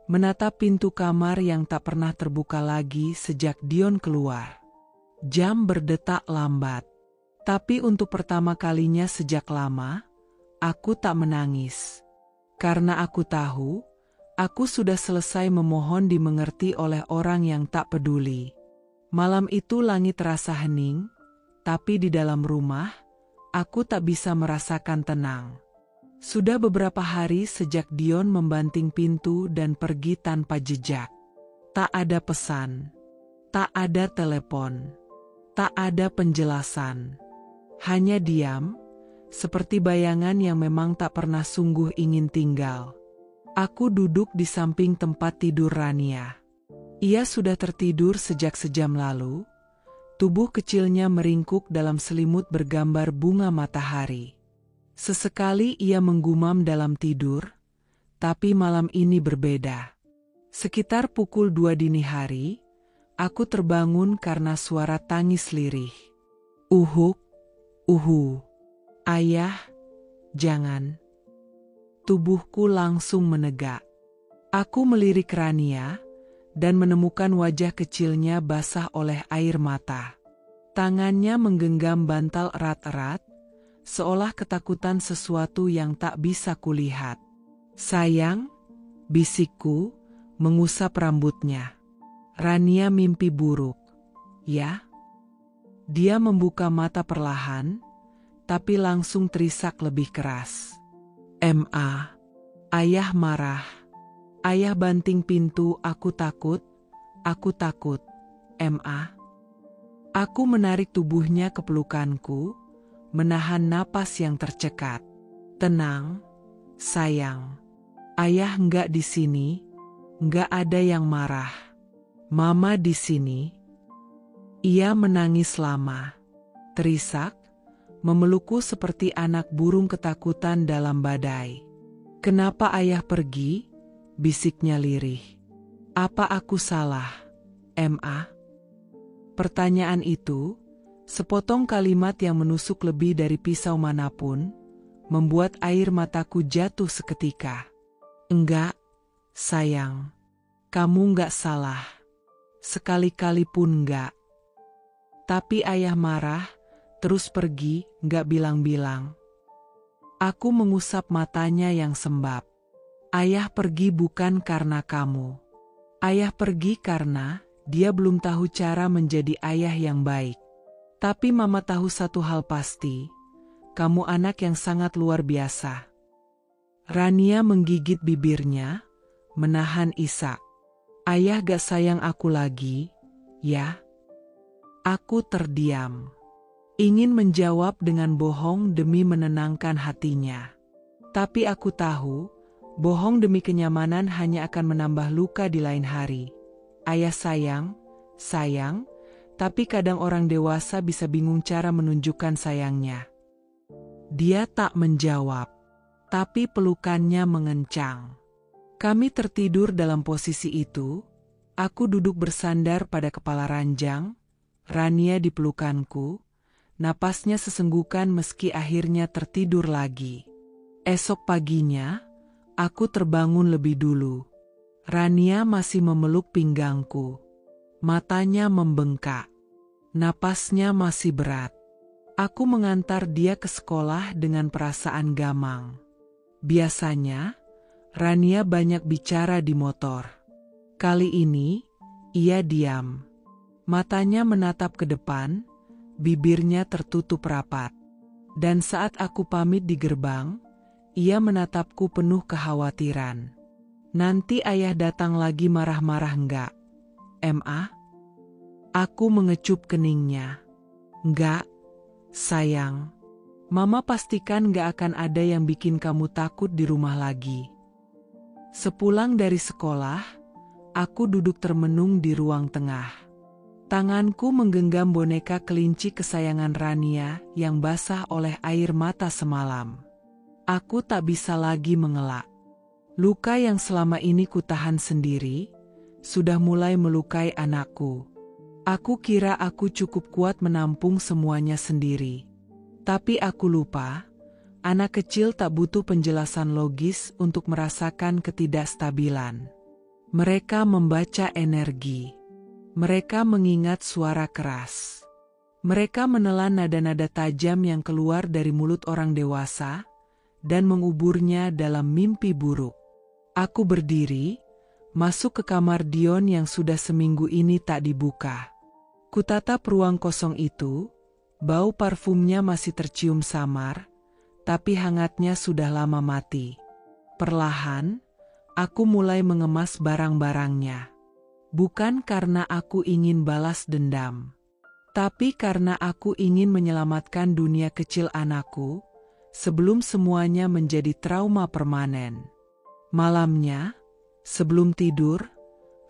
menatap pintu kamar yang tak pernah terbuka lagi sejak Dion keluar. Jam berdetak lambat. Tapi untuk pertama kalinya sejak lama, aku tak menangis. Karena aku tahu, aku sudah selesai memohon dimengerti oleh orang yang tak peduli. Malam itu langit terasa hening, tapi di dalam rumah, aku tak bisa merasakan tenang. Sudah beberapa hari sejak Dion membanting pintu dan pergi tanpa jejak. Tak ada pesan, tak ada telepon, tak ada penjelasan. Hanya diam, seperti bayangan yang memang tak pernah sungguh ingin tinggal. Aku duduk di samping tempat tidur Rania. Ia sudah tertidur sejak sejam lalu. Tubuh kecilnya meringkuk dalam selimut bergambar bunga matahari. Sesekali ia menggumam dalam tidur, tapi malam ini berbeda. Sekitar pukul 2 dini hari, aku terbangun karena suara tangis lirih. Uhuk. Ayah, jangan. Tubuhku langsung menegak. Aku melirik Rania dan menemukan wajah kecilnya basah oleh air mata. Tangannya menggenggam bantal erat-erat, seolah ketakutan sesuatu yang tak bisa kulihat. Sayang, bisikku, mengusap rambutnya. Rania mimpi buruk, ya? Dia membuka mata perlahan, tapi langsung terisak lebih keras. Ayah marah. Ayah banting pintu, aku takut. Aku menarik tubuhnya ke pelukanku, menahan napas yang tercekat. Tenang, sayang. Ayah nggak di sini, nggak ada yang marah. Mama di sini. Ia menangis lama, terisak, memelukku seperti anak burung ketakutan dalam badai. Kenapa ayah pergi? Bisiknya lirih. Apa aku salah, Ma? Pertanyaan itu, sepotong kalimat yang menusuk lebih dari pisau manapun, membuat air mataku jatuh seketika. Enggak, sayang. Kamu enggak salah. Sekali-kali pun enggak. Tapi ayah marah, terus pergi, enggak bilang-bilang. Aku mengusap matanya yang sembab. Ayah pergi bukan karena kamu. Ayah pergi karena dia belum tahu cara menjadi ayah yang baik. Tapi mama tahu satu hal pasti. Kamu anak yang sangat luar biasa. Rania menggigit bibirnya, menahan isak. Ayah gak sayang aku lagi, ya? Aku terdiam. Ingin menjawab dengan bohong demi menenangkan hatinya. Tapi aku tahu, bohong demi kenyamanan hanya akan menambah luka di lain hari. Ayah sayang, tapi kadang orang dewasa bisa bingung cara menunjukkan sayangnya. Dia tak menjawab, tapi pelukannya mengencang. Kami tertidur dalam posisi itu. Aku duduk bersandar pada kepala ranjang, Rania di pelukanku, napasnya sesenggukan meski akhirnya tertidur lagi. Esok paginya, aku terbangun lebih dulu. Rania masih memeluk pinggangku. Matanya membengkak. Napasnya masih berat. Aku mengantar dia ke sekolah dengan perasaan gamang. Biasanya, Rania banyak bicara di motor. Kali ini, ia diam. Matanya menatap ke depan, bibirnya tertutup rapat. Dan saat aku pamit di gerbang, ia menatapku penuh kekhawatiran. Nanti ayah datang lagi marah-marah enggak? Ma? Aku mengecup keningnya. Enggak, sayang. Mama pastikan enggak akan ada yang bikin kamu takut di rumah lagi. Sepulang dari sekolah, aku duduk termenung di ruang tengah. Tanganku menggenggam boneka kelinci kesayangan Rania yang basah oleh air mata semalam. Aku tak bisa lagi mengelak. Luka yang selama ini kutahan sendiri, sudah mulai melukai anakku. Aku kira aku cukup kuat menampung semuanya sendiri. Tapi aku lupa, anak kecil tak butuh penjelasan logis untuk merasakan ketidakstabilan. Mereka membaca energi. Mereka mengingat suara keras. Mereka menelan nada-nada tajam yang keluar dari mulut orang dewasa dan menguburnya dalam mimpi buruk. Aku berdiri, masuk ke kamar Dion yang sudah seminggu ini tak dibuka. Kutatap ruang kosong itu, bau parfumnya masih tercium samar, tapi hangatnya sudah lama mati. Perlahan, aku mulai mengemas barang-barangnya. Bukan karena aku ingin balas dendam, tapi karena aku ingin menyelamatkan dunia kecil anakku, sebelum semuanya menjadi trauma permanen. Malamnya, sebelum tidur,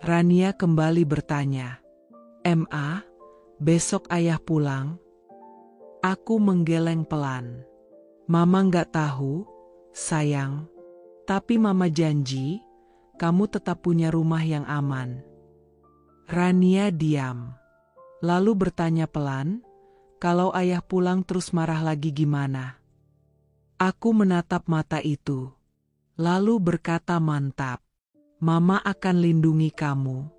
Rania kembali bertanya, Ma, besok ayah pulang? Aku menggeleng pelan. Mama nggak tahu, sayang. Tapi mama janji, kamu tetap punya rumah yang aman. Rania diam. Lalu bertanya pelan, kalau ayah pulang terus marah lagi gimana? Aku menatap mata itu. Lalu berkata mantap. Mama akan lindungi kamu.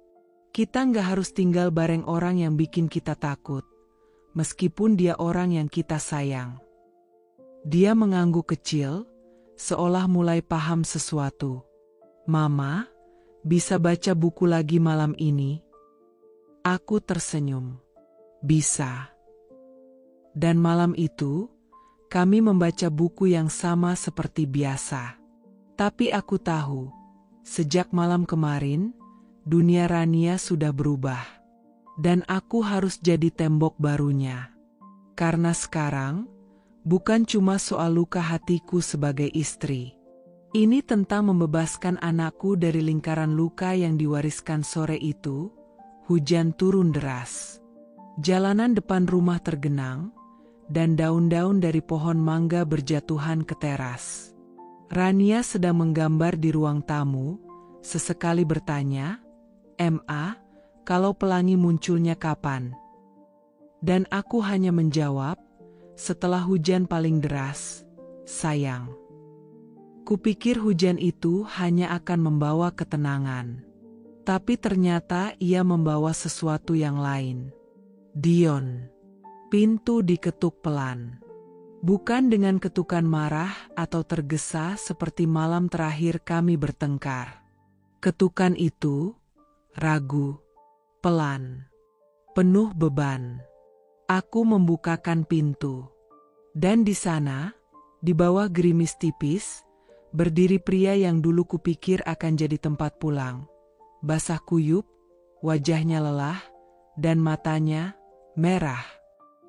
Kita nggak harus tinggal bareng orang yang bikin kita takut. Meskipun dia orang yang kita sayang. Dia mengangguk kecil, seolah mulai paham sesuatu. Mama, bisa baca buku lagi malam ini? Aku tersenyum. Bisa. Dan malam itu, kami membaca buku yang sama seperti biasa. Tapi aku tahu, sejak malam kemarin, dunia Rania sudah berubah. Dan aku harus jadi tembok barunya. Karena sekarang, bukan cuma soal luka hatiku sebagai istri. Ini tentang membebaskan anakku dari lingkaran luka yang diwariskan sore itu. Hujan turun deras. Jalanan depan rumah tergenang, dan daun-daun dari pohon mangga berjatuhan ke teras. Rania sedang menggambar di ruang tamu, sesekali bertanya, Ma, kalau pelangi munculnya kapan? Dan aku hanya menjawab, setelah hujan paling deras, sayang. Kupikir hujan itu hanya akan membawa ketenangan. Tapi ternyata ia membawa sesuatu yang lain. Dion. Pintu diketuk pelan. Bukan dengan ketukan marah atau tergesa seperti malam terakhir kami bertengkar. Ketukan itu, ragu, pelan, penuh beban. Aku membukakan pintu. Dan di sana, di bawah gerimis tipis, berdiri pria yang dulu kupikir akan jadi tempat pulang. Basah kuyup, wajahnya lelah, dan matanya merah.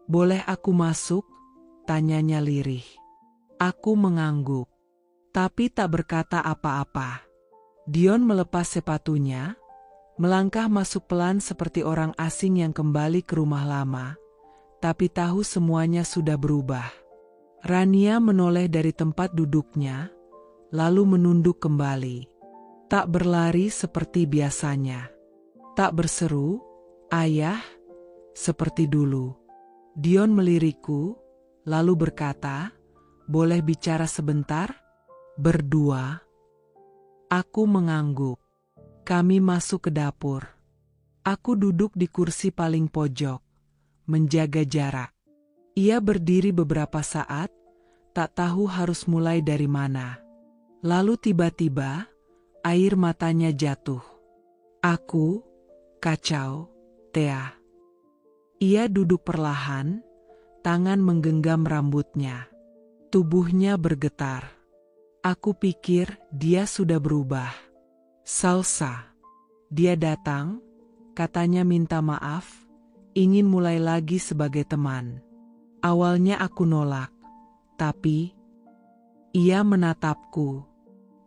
Boleh aku masuk? Tanyanya lirih. Aku mengangguk, tapi tak berkata apa-apa. Dion melepas sepatunya, melangkah masuk pelan seperti orang asing yang kembali ke rumah lama, tapi tahu semuanya sudah berubah. Rania menoleh dari tempat duduknya, lalu menunduk kembali. Tak berlari seperti biasanya. Tak berseru, "Ayah," seperti dulu. Dion melirikku, lalu berkata, "Boleh bicara sebentar?" Berdua. Aku mengangguk. Kami masuk ke dapur. Aku duduk di kursi paling pojok, menjaga jarak. Ia berdiri beberapa saat, tak tahu harus mulai dari mana. Lalu tiba-tiba, air matanya jatuh. Aku, kacau, Thea. Ia duduk perlahan, tangan menggenggam rambutnya. Tubuhnya bergetar. Aku pikir dia sudah berubah. Salsa. Dia datang, katanya minta maaf, ingin mulai lagi sebagai teman. Awalnya aku nolak, tapi ia menatapku.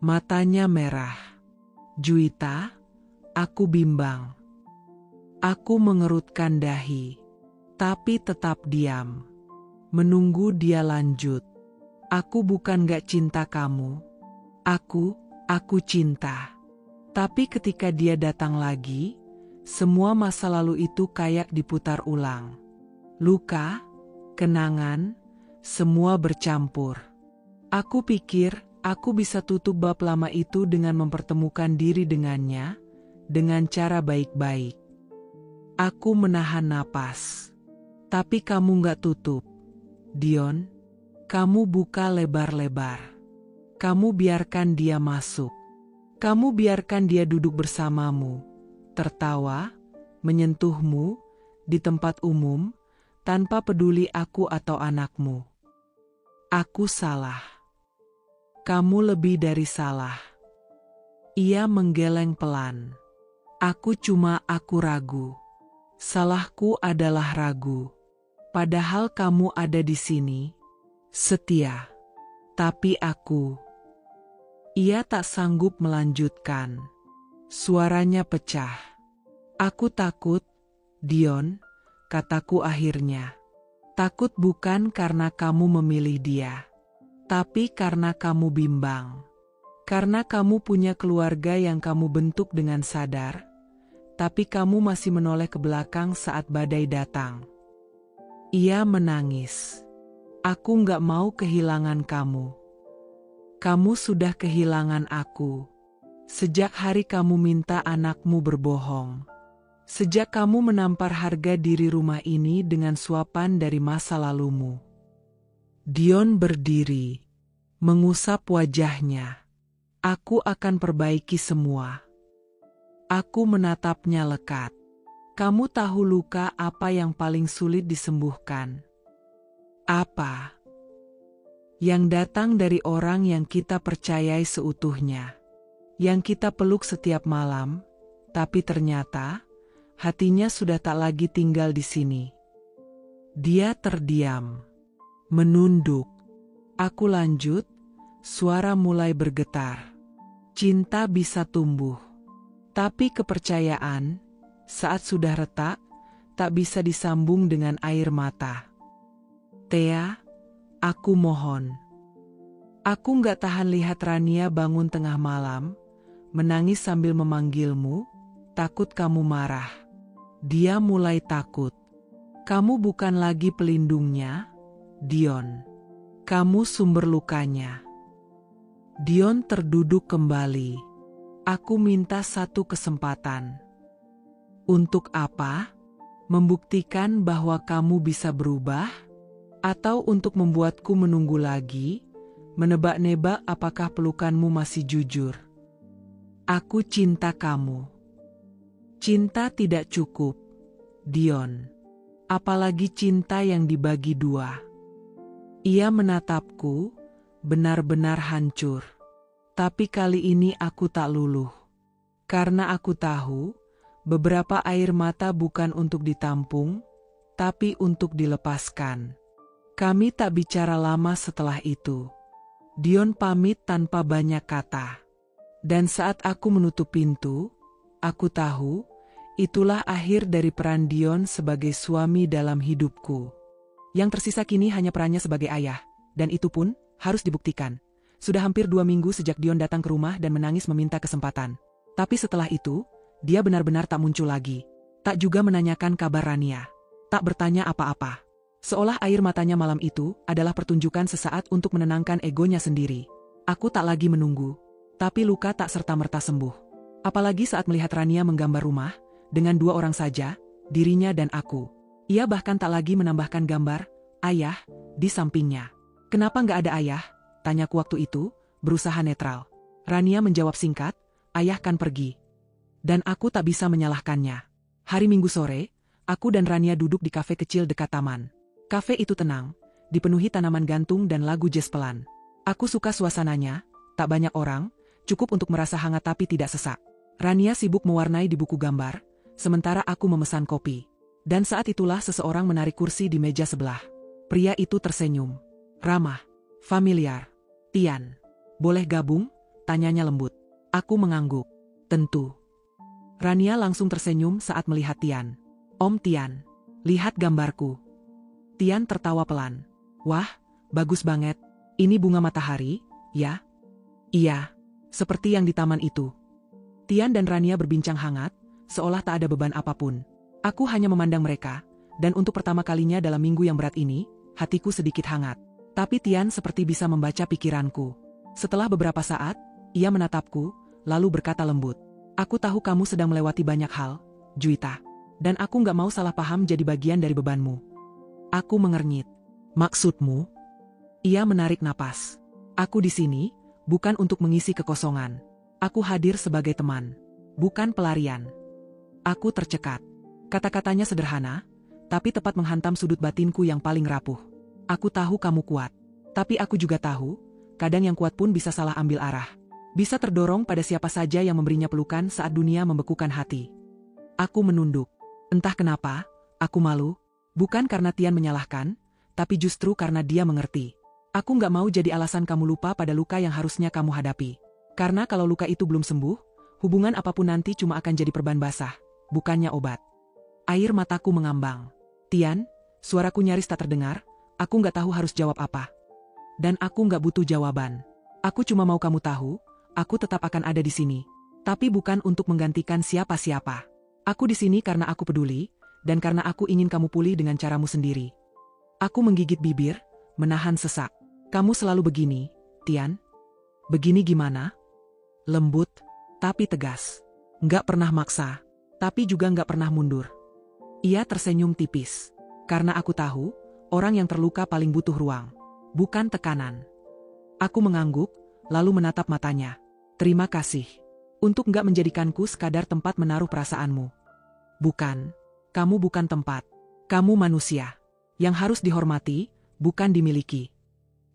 Matanya merah. "Juwita," aku bimbang. Aku mengerutkan dahi, tapi tetap diam. Menunggu dia lanjut. "Aku bukan gak cinta kamu. Aku cinta." Tapi ketika dia datang lagi, semua masa lalu itu kayak diputar ulang. Luka, kenangan, semua bercampur. Aku pikir aku bisa tutup bab lama itu dengan mempertemukan diri dengannya, dengan cara baik-baik. Aku menahan napas. Tapi kamu gak tutup, Dion. Kamu buka lebar-lebar. Kamu biarkan dia masuk. Kamu biarkan dia duduk bersamamu, tertawa, menyentuhmu, di tempat umum, tanpa peduli aku atau anakmu. Aku salah. Kamu lebih dari salah. Ia menggeleng pelan. Aku ragu. Salahku adalah ragu. Padahal kamu ada di sini, setia. Tapi aku... Ia tak sanggup melanjutkan. Suaranya pecah. "Aku takut, Dion," kataku akhirnya. "Takut bukan karena kamu memilih dia, tapi karena kamu bimbang. Karena kamu punya keluarga yang kamu bentuk dengan sadar, tapi kamu masih menoleh ke belakang saat badai datang." Ia menangis. "Aku gak mau kehilangan kamu. Kamu sudah kehilangan aku. Sejak hari kamu minta anakmu berbohong. Sejak kamu menampar harga diri rumah ini dengan suapan dari masa lalumu." Dion berdiri, mengusap wajahnya. "Aku akan perbaiki semua." Aku menatapnya lekat. "Kamu tahu luka apa yang paling sulit disembuhkan?" "Apa?" "Yang datang dari orang yang kita percayai seutuhnya. Yang kita peluk setiap malam, tapi ternyata hatinya sudah tak lagi tinggal di sini." Dia terdiam, menunduk. Aku lanjut, suara mulai bergetar. "Cinta bisa tumbuh, tapi kepercayaan, saat sudah retak, tak bisa disambung dengan air mata. Thea, aku mohon." Aku gak tahan lihat Rania bangun tengah malam, menangis sambil memanggilmu, takut kamu marah. Dia mulai takut. Kamu bukan lagi pelindungnya, Dion. Kamu sumber lukanya. Dion terduduk kembali. Aku minta satu kesempatan. Untuk apa? Membuktikan bahwa kamu bisa berubah? Atau untuk membuatku menunggu lagi, menebak-nebak apakah pelukanmu masih jujur? Aku cinta kamu. Cinta tidak cukup, Dion. Apalagi cinta yang dibagi dua. Ia menatapku, benar-benar hancur. Tapi kali ini aku tak luluh. Karena aku tahu, beberapa air mata bukan untuk ditampung, tapi untuk dilepaskan. Kami tak bicara lama setelah itu. Dion pamit tanpa banyak kata. Dan saat aku menutup pintu, aku tahu, itulah akhir dari peran Dion sebagai suami dalam hidupku. Yang tersisa kini hanya perannya sebagai ayah, dan itu pun harus dibuktikan. Sudah hampir 2 minggu sejak Dion datang ke rumah dan menangis meminta kesempatan. Tapi setelah itu, dia benar-benar tak muncul lagi. Tak juga menanyakan kabar Rania. Tak bertanya apa-apa. Seolah air matanya malam itu adalah pertunjukan sesaat untuk menenangkan egonya sendiri. Aku tak lagi menunggu. Tapi luka tak serta-merta sembuh. Apalagi saat melihat Rania menggambar rumah, dengan 2 orang saja, dirinya dan aku. Ia bahkan tak lagi menambahkan gambar ayah di sampingnya. Kenapa nggak ada ayah? Tanyaku waktu itu, berusaha netral. Rania menjawab singkat, ayah kan pergi. Dan aku tak bisa menyalahkannya. Hari Minggu sore, aku dan Rania duduk di kafe kecil dekat taman. Kafe itu tenang, dipenuhi tanaman gantung dan lagu jazz pelan. Aku suka suasananya, tak banyak orang, cukup untuk merasa hangat tapi tidak sesak. Rania sibuk mewarnai di buku gambar, sementara aku memesan kopi. Dan saat itulah seseorang menarik kursi di meja sebelah. Pria itu tersenyum. Ramah, familiar. Tian. Boleh gabung? Tanyanya lembut. Aku mengangguk. Tentu. Rania langsung tersenyum saat melihat Tian. Om Tian, lihat gambarku. Tian tertawa pelan. Wah, bagus banget. Ini bunga matahari, ya? Iya, seperti yang di taman itu. Tian dan Rania berbincang hangat, seolah tak ada beban apapun. Aku hanya memandang mereka, dan untuk pertama kalinya dalam minggu yang berat ini, hatiku sedikit hangat. Tapi Tian seperti bisa membaca pikiranku. Setelah beberapa saat, ia menatapku, lalu berkata lembut. Aku tahu kamu sedang melewati banyak hal, Juwita. Dan aku nggak mau salah paham jadi bagian dari bebanmu. Aku mengernyit. Maksudmu? Ia menarik napas. Aku di sini, bukan untuk mengisi kekosongan. Aku hadir sebagai teman, bukan pelarian. Aku tercekat. Kata-katanya sederhana, tapi tepat menghantam sudut batinku yang paling rapuh. Aku tahu kamu kuat, tapi aku juga tahu, kadang yang kuat pun bisa salah ambil arah. Bisa terdorong pada siapa saja yang memberinya pelukan saat dunia membekukan hati. Aku menunduk. Entah kenapa, aku malu, bukan karena Tian menyalahkan, tapi justru karena dia mengerti. Aku nggak mau jadi alasan kamu lupa pada luka yang harusnya kamu hadapi. Karena kalau luka itu belum sembuh, hubungan apapun nanti cuma akan jadi perban basah, bukannya obat. Air mataku mengambang. Tian, suaraku nyaris tak terdengar, aku nggak tahu harus jawab apa. Dan aku nggak butuh jawaban. Aku cuma mau kamu tahu, aku tetap akan ada di sini. Tapi bukan untuk menggantikan siapa-siapa. Aku di sini karena aku peduli, dan karena aku ingin kamu pulih dengan caramu sendiri. Aku menggigit bibir, menahan sesak. Kamu selalu begini, Tian. Begini gimana? Lembut, tapi tegas. Nggak pernah maksa, tapi juga nggak pernah mundur. Ia tersenyum tipis. Karena aku tahu, orang yang terluka paling butuh ruang, bukan tekanan. Aku mengangguk, lalu menatap matanya. Terima kasih. Untuk nggak menjadikanku sekadar tempat menaruh perasaanmu. Bukan. Kamu bukan tempat. Kamu manusia. Yang harus dihormati, bukan dimiliki.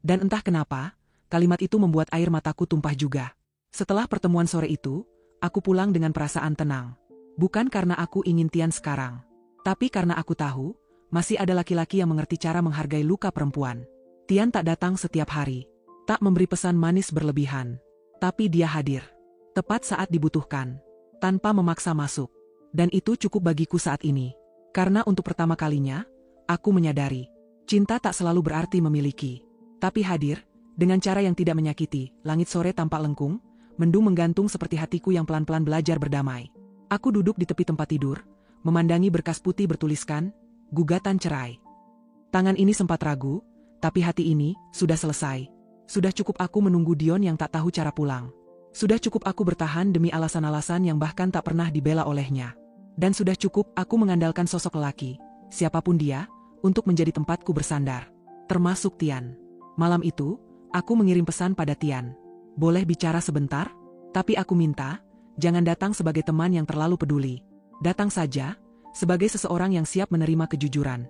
Dan entah kenapa, kalimat itu membuat air mataku tumpah juga. Setelah pertemuan sore itu, aku pulang dengan perasaan tenang. Bukan karena aku ingin Tian sekarang. Tapi karena aku tahu, masih ada laki-laki yang mengerti cara menghargai luka perempuan. Tian tak datang setiap hari. Tak memberi pesan manis berlebihan. Tapi dia hadir. Tepat saat dibutuhkan. Tanpa memaksa masuk. Dan itu cukup bagiku saat ini. Karena untuk pertama kalinya, aku menyadari, cinta tak selalu berarti memiliki. Tapi hadir, dengan cara yang tidak menyakiti. Langit sore tampak lengkung, mendung menggantung seperti hatiku yang pelan-pelan belajar berdamai. Aku duduk di tepi tempat tidur, memandangi berkas putih bertuliskan, gugatan cerai. Tangan ini sempat ragu, tapi hati ini sudah selesai. Sudah cukup aku menunggu Dion yang tak tahu cara pulang. Sudah cukup aku bertahan demi alasan-alasan yang bahkan tak pernah dibela olehnya. Dan sudah cukup aku mengandalkan sosok lelaki, siapapun dia, untuk menjadi tempatku bersandar. Termasuk Tian. Malam itu, aku mengirim pesan pada Tian. Boleh bicara sebentar? Tapi aku minta, jangan datang sebagai teman yang terlalu peduli. Datang saja, sebagai seseorang yang siap menerima kejujuran.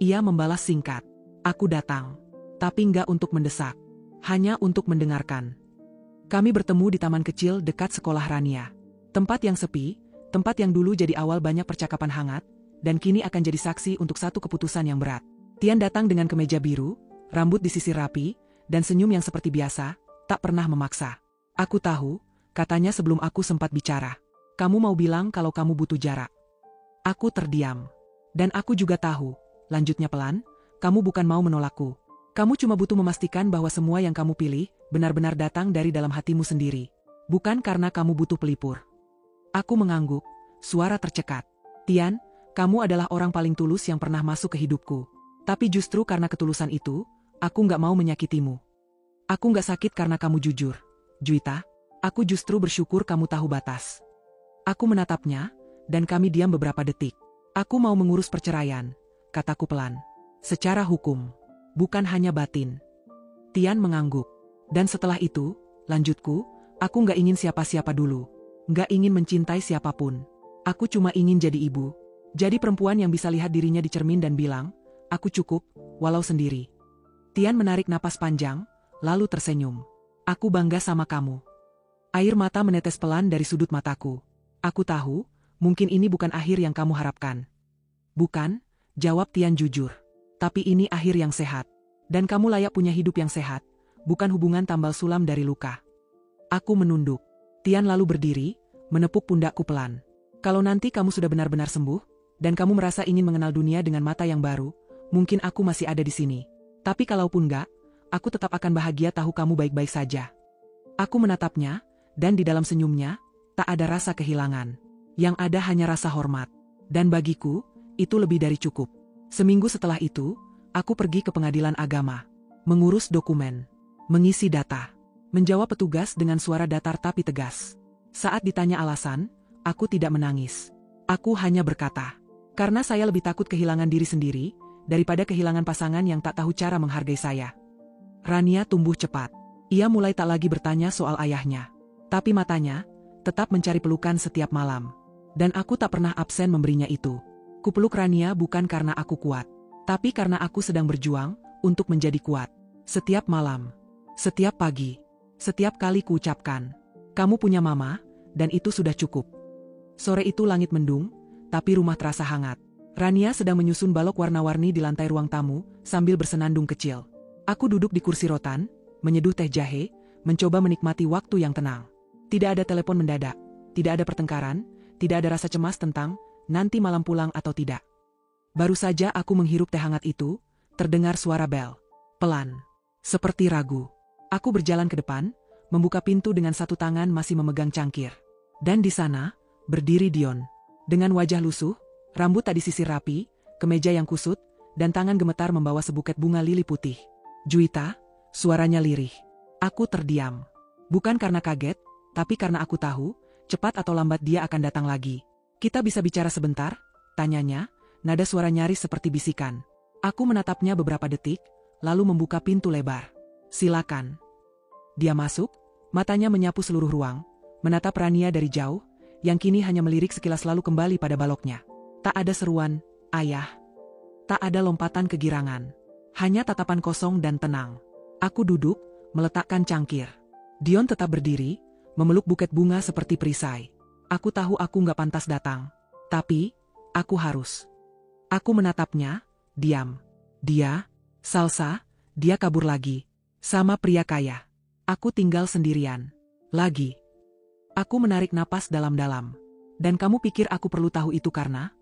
Ia membalas singkat. Aku datang. Tapi nggak untuk mendesak. Hanya untuk mendengarkan. Kami bertemu di taman kecil dekat sekolah Rania. Tempat yang sepi, tempat yang dulu jadi awal banyak percakapan hangat, dan kini akan jadi saksi untuk satu keputusan yang berat. Tian datang dengan kemeja biru, rambut disisir rapi, dan senyum yang seperti biasa, tak pernah memaksa. Aku tahu, katanya sebelum aku sempat bicara. Kamu mau bilang kalau kamu butuh jarak. Aku terdiam. Dan aku juga tahu, lanjutnya pelan, kamu bukan mau menolakku. Kamu cuma butuh memastikan bahwa semua yang kamu pilih, benar-benar datang dari dalam hatimu sendiri. Bukan karena kamu butuh pelipur. Aku mengangguk, suara tercekat. Tian, kamu adalah orang paling tulus yang pernah masuk ke hidupku. Tapi justru karena ketulusan itu, aku nggak mau menyakitimu. Aku nggak sakit karena kamu jujur. Juwita, aku justru bersyukur kamu tahu batas. Aku menatapnya, dan kami diam beberapa detik. Aku mau mengurus perceraian, kataku pelan. Secara hukum, bukan hanya batin. Tian mengangguk. Dan setelah itu, lanjutku, aku nggak ingin siapa-siapa dulu. Nggak ingin mencintai siapapun. Aku cuma ingin jadi ibu. Jadi perempuan yang bisa lihat dirinya di cermin dan bilang, aku cukup, walau sendiri. Tian menarik napas panjang, lalu tersenyum. Aku bangga sama kamu. Air mata menetes pelan dari sudut mataku. Aku tahu, mungkin ini bukan akhir yang kamu harapkan. Bukan, jawab Tian jujur. Tapi ini akhir yang sehat. Dan kamu layak punya hidup yang sehat, bukan hubungan tambal sulam dari luka. Aku menunduk. Tian lalu berdiri, menepuk pundakku pelan. Kalau nanti kamu sudah benar-benar sembuh, dan kamu merasa ingin mengenal dunia dengan mata yang baru, mungkin aku masih ada di sini. Tapi kalaupun enggak, aku tetap akan bahagia tahu kamu baik-baik saja. Aku menatapnya, dan di dalam senyumnya, tak ada rasa kehilangan. Yang ada hanya rasa hormat. Dan bagiku, itu lebih dari cukup. Seminggu setelah itu, aku pergi ke pengadilan agama. Mengurus dokumen. Mengisi data. Menjawab petugas dengan suara datar tapi tegas. Saat ditanya alasan, aku tidak menangis. Aku hanya berkata, karena saya lebih takut kehilangan diri sendiri, daripada kehilangan pasangan yang tak tahu cara menghargai saya. Rania tumbuh cepat. Ia mulai tak lagi bertanya soal ayahnya. Tapi matanya tetap mencari pelukan setiap malam. Dan aku tak pernah absen memberinya itu. Kupeluk Rania bukan karena aku kuat, tapi karena aku sedang berjuang untuk menjadi kuat. Setiap malam, setiap pagi, setiap kali kuucapkan, kamu punya mama, dan itu sudah cukup. Sore itu langit mendung, tapi rumah terasa hangat. Rania sedang menyusun balok warna-warni di lantai ruang tamu, sambil bersenandung kecil. Aku duduk di kursi rotan, menyeduh teh jahe, mencoba menikmati waktu yang tenang. Tidak ada telepon mendadak, tidak ada pertengkaran, tidak ada rasa cemas tentang nanti malam pulang atau tidak. Baru saja aku menghirup teh hangat itu, terdengar suara bel. Pelan. Seperti ragu. Aku berjalan ke depan, membuka pintu dengan satu tangan masih memegang cangkir. Dan di sana, berdiri Dion. Dengan wajah lusuh, rambut tak disisir rapi, kemeja yang kusut, dan tangan gemetar membawa sebuket bunga lili putih. Juwita, suaranya lirih. Aku terdiam. Bukan karena kaget, tapi karena aku tahu, cepat atau lambat dia akan datang lagi. Kita bisa bicara sebentar? Tanyanya, nada suara nyaris seperti bisikan. Aku menatapnya beberapa detik, lalu membuka pintu lebar. Silakan. Dia masuk, matanya menyapu seluruh ruang, menatap Rania dari jauh, yang kini hanya melirik sekilas lalu kembali pada baloknya. Tak ada seruan, ayah. Tak ada lompatan kegirangan. Hanya tatapan kosong dan tenang. Aku duduk, meletakkan cangkir. Dion tetap berdiri, memeluk buket bunga seperti perisai. Aku tahu aku nggak pantas datang. Tapi, aku harus. Aku menatapnya, diam. Dia, Salsa, dia kabur lagi. Sama pria kaya. Aku tinggal sendirian. Lagi. Aku menarik napas dalam-dalam. Dan kamu pikir aku perlu tahu itu karena?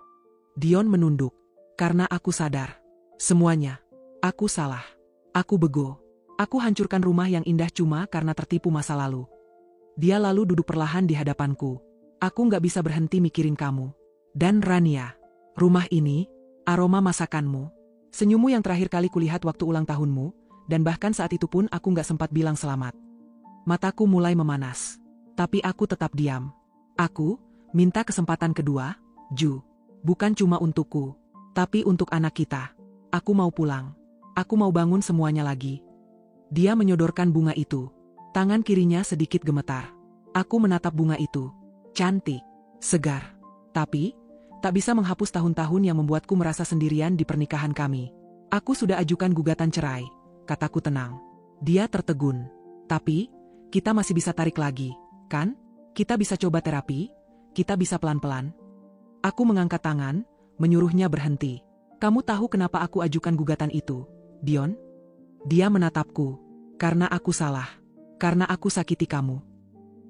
Dion menunduk. Karena aku sadar. Semuanya. Aku salah. Aku bego. Aku hancurkan rumah yang indah cuma karena tertipu masa lalu. Dia lalu duduk perlahan di hadapanku. Aku nggak bisa berhenti mikirin kamu. Dan Rania. Rumah ini, aroma masakanmu. Senyummu yang terakhir kali kulihat waktu ulang tahunmu, dan bahkan saat itu pun aku nggak sempat bilang selamat. Mataku mulai memanas. Tapi aku tetap diam. Aku minta kesempatan kedua, Ju. Bukan cuma untukku, tapi untuk anak kita. Aku mau pulang. Aku mau bangun semuanya lagi. Dia menyodorkan bunga itu. Tangan kirinya sedikit gemetar. Aku menatap bunga itu. Cantik, segar. Tapi, tak bisa menghapus tahun-tahun yang membuatku merasa sendirian di pernikahan kami. Aku sudah ajukan gugatan cerai, kataku tenang. Dia tertegun. Tapi, kita masih bisa tarik lagi, kan? Kita bisa coba terapi, kita bisa pelan-pelan. Aku mengangkat tangan, menyuruhnya berhenti. Kamu tahu kenapa aku ajukan gugatan itu, Dion? Dia menatapku. Karena aku salah. Karena aku sakiti kamu.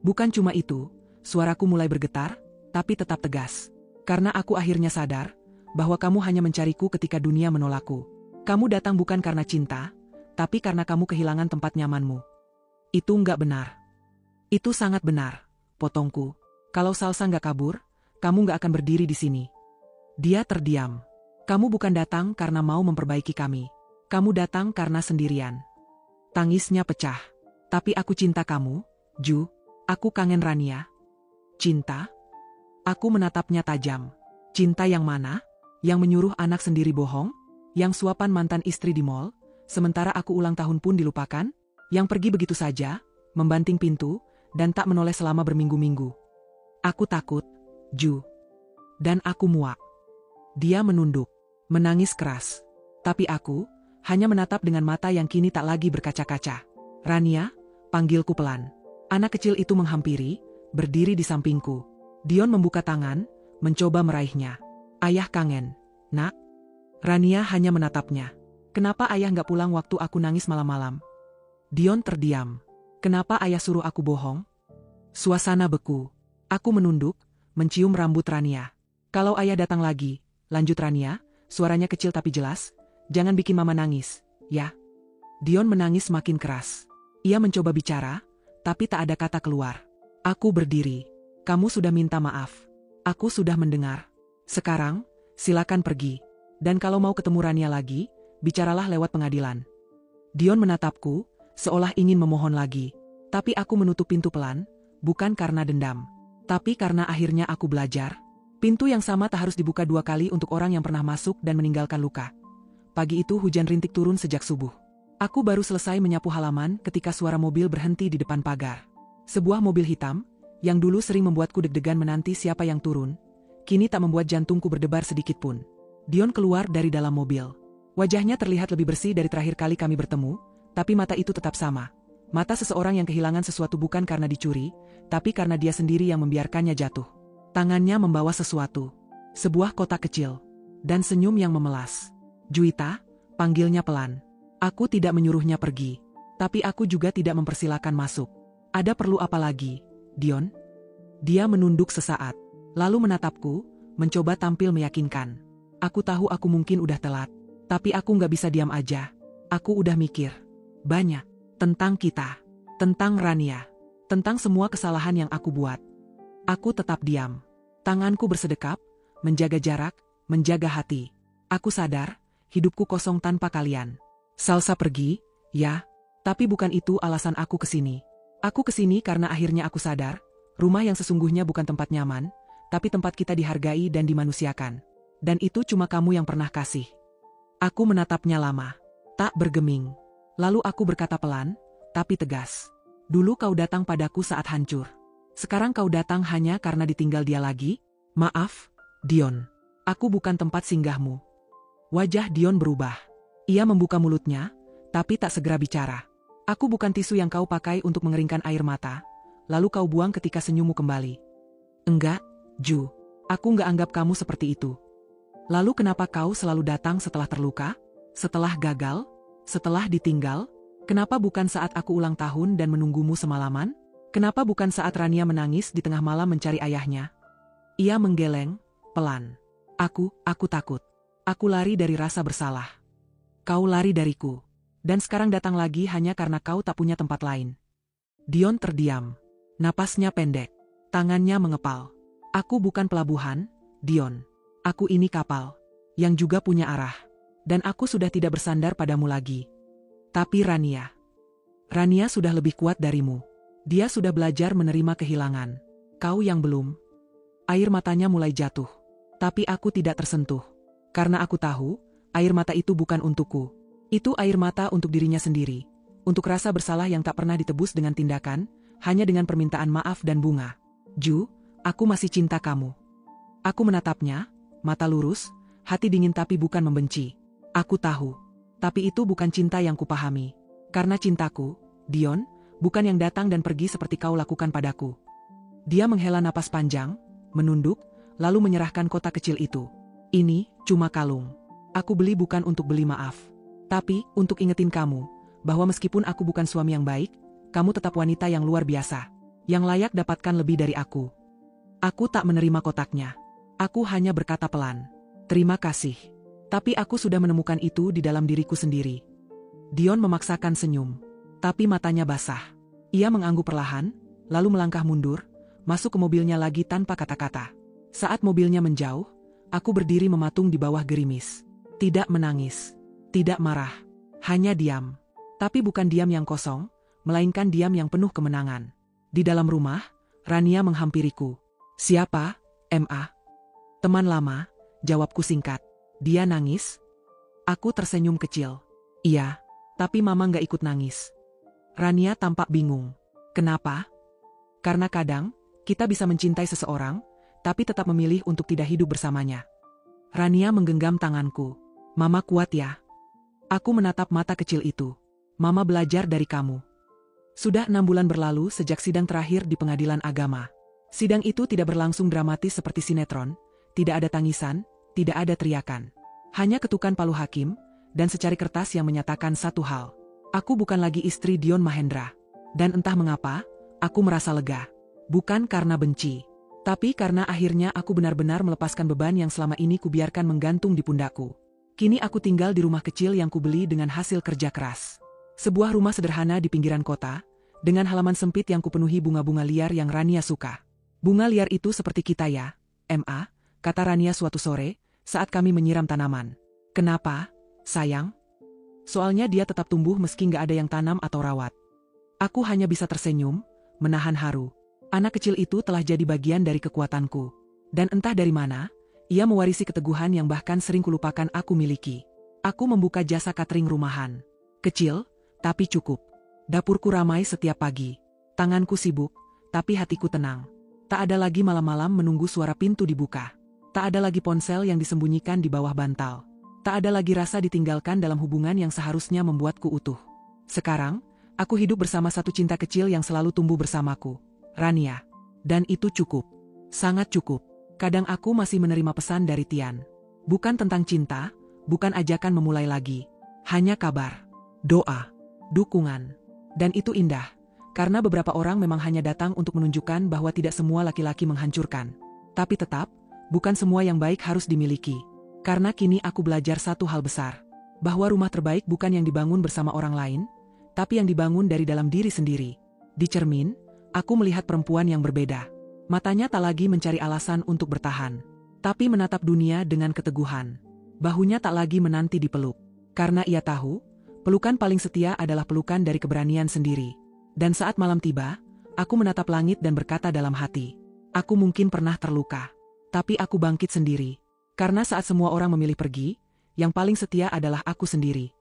Bukan cuma itu, suaraku mulai bergetar, tapi tetap tegas. Karena aku akhirnya sadar bahwa kamu hanya mencariku ketika dunia menolakku. Kamu datang bukan karena cinta, tapi karena kamu kehilangan tempat nyamanmu. Itu nggak benar. Itu sangat benar, potongku. Kalau Salsa nggak kabur, kamu nggak akan berdiri di sini. Dia terdiam. Kamu bukan datang karena mau memperbaiki kami. Kamu datang karena sendirian. Tangisnya pecah. Tapi aku cinta kamu, Ju. Aku kangen Rania. Cinta? Aku menatapnya tajam. Cinta yang mana? Yang menyuruh anak sendiri bohong? Yang suapan mantan istri di mall? Sementara aku ulang tahun pun dilupakan? Yang pergi begitu saja, membanting pintu, dan tak menoleh selama berminggu-minggu. Aku takut, Ju. Dan aku muak. Dia menunduk, menangis keras. Tapi aku hanya menatap dengan mata yang kini tak lagi berkaca-kaca. Rania, panggilku pelan. Anak kecil itu menghampiri, berdiri di sampingku. Dion membuka tangan, mencoba meraihnya. Ayah kangen, nak. Rania hanya menatapnya. Kenapa ayah nggak pulang waktu aku nangis malam-malam? Dion terdiam. Kenapa ayah suruh aku bohong? Suasana beku. Aku menunduk, mencium rambut Rania. Kalau ayah datang lagi, lanjut Rania, suaranya kecil tapi jelas, jangan bikin mama nangis, ya. Dion menangis makin keras. Ia mencoba bicara, tapi tak ada kata keluar. Aku berdiri. Kamu sudah minta maaf. Aku sudah mendengar. Sekarang, silakan pergi. Dan kalau mau ketemu Rania lagi, bicaralah lewat pengadilan. Dion menatapku, seolah ingin memohon lagi. Tapi aku menutup pintu pelan, bukan karena dendam. Tapi karena akhirnya aku belajar. Pintu yang sama tak harus dibuka 2 kali untuk orang yang pernah masuk dan meninggalkan luka. Pagi itu hujan rintik turun sejak subuh. Aku baru selesai menyapu halaman ketika suara mobil berhenti di depan pagar. Sebuah mobil hitam, yang dulu sering membuatku deg-degan menanti siapa yang turun, kini tak membuat jantungku berdebar sedikit pun. Dion keluar dari dalam mobil. Wajahnya terlihat lebih bersih dari terakhir kali kami bertemu, tapi mata itu tetap sama. Mata seseorang yang kehilangan sesuatu bukan karena dicuri, tapi karena dia sendiri yang membiarkannya jatuh. Tangannya membawa sesuatu. Sebuah kotak kecil. Dan senyum yang memelas. Juwita, panggilnya pelan. Aku tidak menyuruhnya pergi. Tapi aku juga tidak mempersilahkan masuk. Ada perlu apa lagi, Dion? Dia menunduk sesaat. Lalu menatapku, mencoba tampil meyakinkan. Aku tahu aku mungkin udah telat. Tapi aku nggak bisa diam aja. Aku udah mikir. Banyak. Tentang kita. Tentang Rania. Tentang semua kesalahan yang aku buat. Aku tetap diam. Tanganku bersedekap, menjaga jarak, menjaga hati. Aku sadar, hidupku kosong tanpa kalian. Salsa pergi, ya. Tapi bukan itu alasan aku kesini. Aku kesini karena akhirnya aku sadar, rumah yang sesungguhnya bukan tempat nyaman, tapi tempat kita dihargai dan dimanusiakan. Dan itu cuma kamu yang pernah kasih. Aku menatapnya lama, tak bergeming. Lalu aku berkata pelan, tapi tegas. Dulu kau datang padaku saat hancur. Sekarang kau datang hanya karena ditinggal dia lagi? Maaf, Dion. Aku bukan tempat singgahmu. Wajah Dion berubah. Ia membuka mulutnya, tapi tak segera bicara. Aku bukan tisu yang kau pakai untuk mengeringkan air mata, lalu kau buang ketika senyummu kembali. Enggak, Ju. Aku nggak anggap kamu seperti itu. Lalu kenapa kau selalu datang setelah terluka? Setelah gagal? Setelah ditinggal? Kenapa bukan saat aku ulang tahun dan menunggumu semalaman? Kenapa bukan saat Rania menangis di tengah malam mencari ayahnya? Ia menggeleng, pelan. Aku takut. Aku lari dari rasa bersalah. Kau lari dariku. Dan sekarang datang lagi hanya karena kau tak punya tempat lain. Dion terdiam. Napasnya pendek. Tangannya mengepal. Aku bukan pelabuhan, Dion. Aku ini kapal. Yang juga punya arah. Dan aku sudah tidak bersandar padamu lagi. Tapi Rania. Rania sudah lebih kuat darimu. Dia sudah belajar menerima kehilangan. Kau yang belum. Air matanya mulai jatuh. Tapi aku tidak tersentuh. Karena aku tahu, air mata itu bukan untukku. Itu air mata untuk dirinya sendiri. Untuk rasa bersalah yang tak pernah ditebus dengan tindakan, hanya dengan permintaan maaf dan bunga. Ju, aku masih cinta kamu. Aku menatapnya, mata lurus, hati dingin tapi bukan membenci. Aku tahu. Tapi itu bukan cinta yang kupahami. Karena cintaku, Dion, bukan yang datang dan pergi seperti kau lakukan padaku. Dia menghela napas panjang, menunduk, lalu menyerahkan kotak kecil itu. Ini cuma kalung. Aku beli bukan untuk beli maaf. Tapi, untuk ingetin kamu, bahwa meskipun aku bukan suami yang baik, kamu tetap wanita yang luar biasa. Yang layak dapatkan lebih dari aku. Aku tak menerima kotaknya. Aku hanya berkata pelan. Terima kasih. Tapi aku sudah menemukan itu di dalam diriku sendiri. Dion memaksakan senyum. Tapi matanya basah. Ia mengangguk perlahan, lalu melangkah mundur, masuk ke mobilnya lagi tanpa kata-kata. Saat mobilnya menjauh, aku berdiri mematung di bawah gerimis. Tidak menangis. Tidak marah. Hanya diam. Tapi bukan diam yang kosong, melainkan diam yang penuh kemenangan. Di dalam rumah, Rania menghampiriku. Siapa, Ma? Teman lama, jawabku singkat. Dia nangis? Aku tersenyum kecil. Iya, tapi mama nggak ikut nangis. Rania tampak bingung. Kenapa? Karena kadang, kita bisa mencintai seseorang, tapi tetap memilih untuk tidak hidup bersamanya. Rania menggenggam tanganku. Mama kuat ya. Aku menatap mata kecil itu. Mama belajar dari kamu. Sudah 6 bulan berlalu sejak sidang terakhir di pengadilan agama. Sidang itu tidak berlangsung dramatis seperti sinetron, tidak ada tangisan, tidak ada teriakan. Hanya ketukan palu hakim, dan secari kertas yang menyatakan satu hal. Aku bukan lagi istri Dion Mahendra. Dan entah mengapa, aku merasa lega. Bukan karena benci. Tapi karena akhirnya aku benar-benar melepaskan beban yang selama ini kubiarkan menggantung di pundakku. Kini aku tinggal di rumah kecil yang kubeli dengan hasil kerja keras. Sebuah rumah sederhana di pinggiran kota, dengan halaman sempit yang kupenuhi bunga-bunga liar yang Rania suka. Bunga liar itu seperti kita ya, Ma, kata Rania suatu sore, saat kami menyiram tanaman. Kenapa, sayang? Soalnya dia tetap tumbuh meski nggak ada yang tanam atau rawat. Aku hanya bisa tersenyum, menahan haru. Anak kecil itu telah jadi bagian dari kekuatanku. Dan entah dari mana, ia mewarisi keteguhan yang bahkan sering kulupakan aku miliki. Aku membuka jasa catering rumahan. Kecil, tapi cukup. Dapurku ramai setiap pagi. Tanganku sibuk, tapi hatiku tenang. Tak ada lagi malam-malam menunggu suara pintu dibuka. Tak ada lagi ponsel yang disembunyikan di bawah bantal. Tak ada lagi rasa ditinggalkan dalam hubungan yang seharusnya membuatku utuh. Sekarang, aku hidup bersama satu cinta kecil yang selalu tumbuh bersamaku, Rania. Dan itu cukup. Sangat cukup. Kadang aku masih menerima pesan dari Tian. Bukan tentang cinta, bukan ajakan memulai lagi. Hanya kabar, doa, dukungan. Dan itu indah. Karena beberapa orang memang hanya datang untuk menunjukkan bahwa tidak semua laki-laki menghancurkan. Tapi tetap, bukan semua yang baik harus dimiliki. Karena kini aku belajar satu hal besar. Bahwa rumah terbaik bukan yang dibangun bersama orang lain, tapi yang dibangun dari dalam diri sendiri. Di cermin, aku melihat perempuan yang berbeda. Matanya tak lagi mencari alasan untuk bertahan, tapi menatap dunia dengan keteguhan. Bahunya tak lagi menanti dipeluk. Karena ia tahu, pelukan paling setia adalah pelukan dari keberanian sendiri. Dan saat malam tiba, aku menatap langit dan berkata dalam hati, aku mungkin pernah terluka, tapi aku bangkit sendiri. Karena saat semua orang memilih pergi, yang paling setia adalah aku sendiri.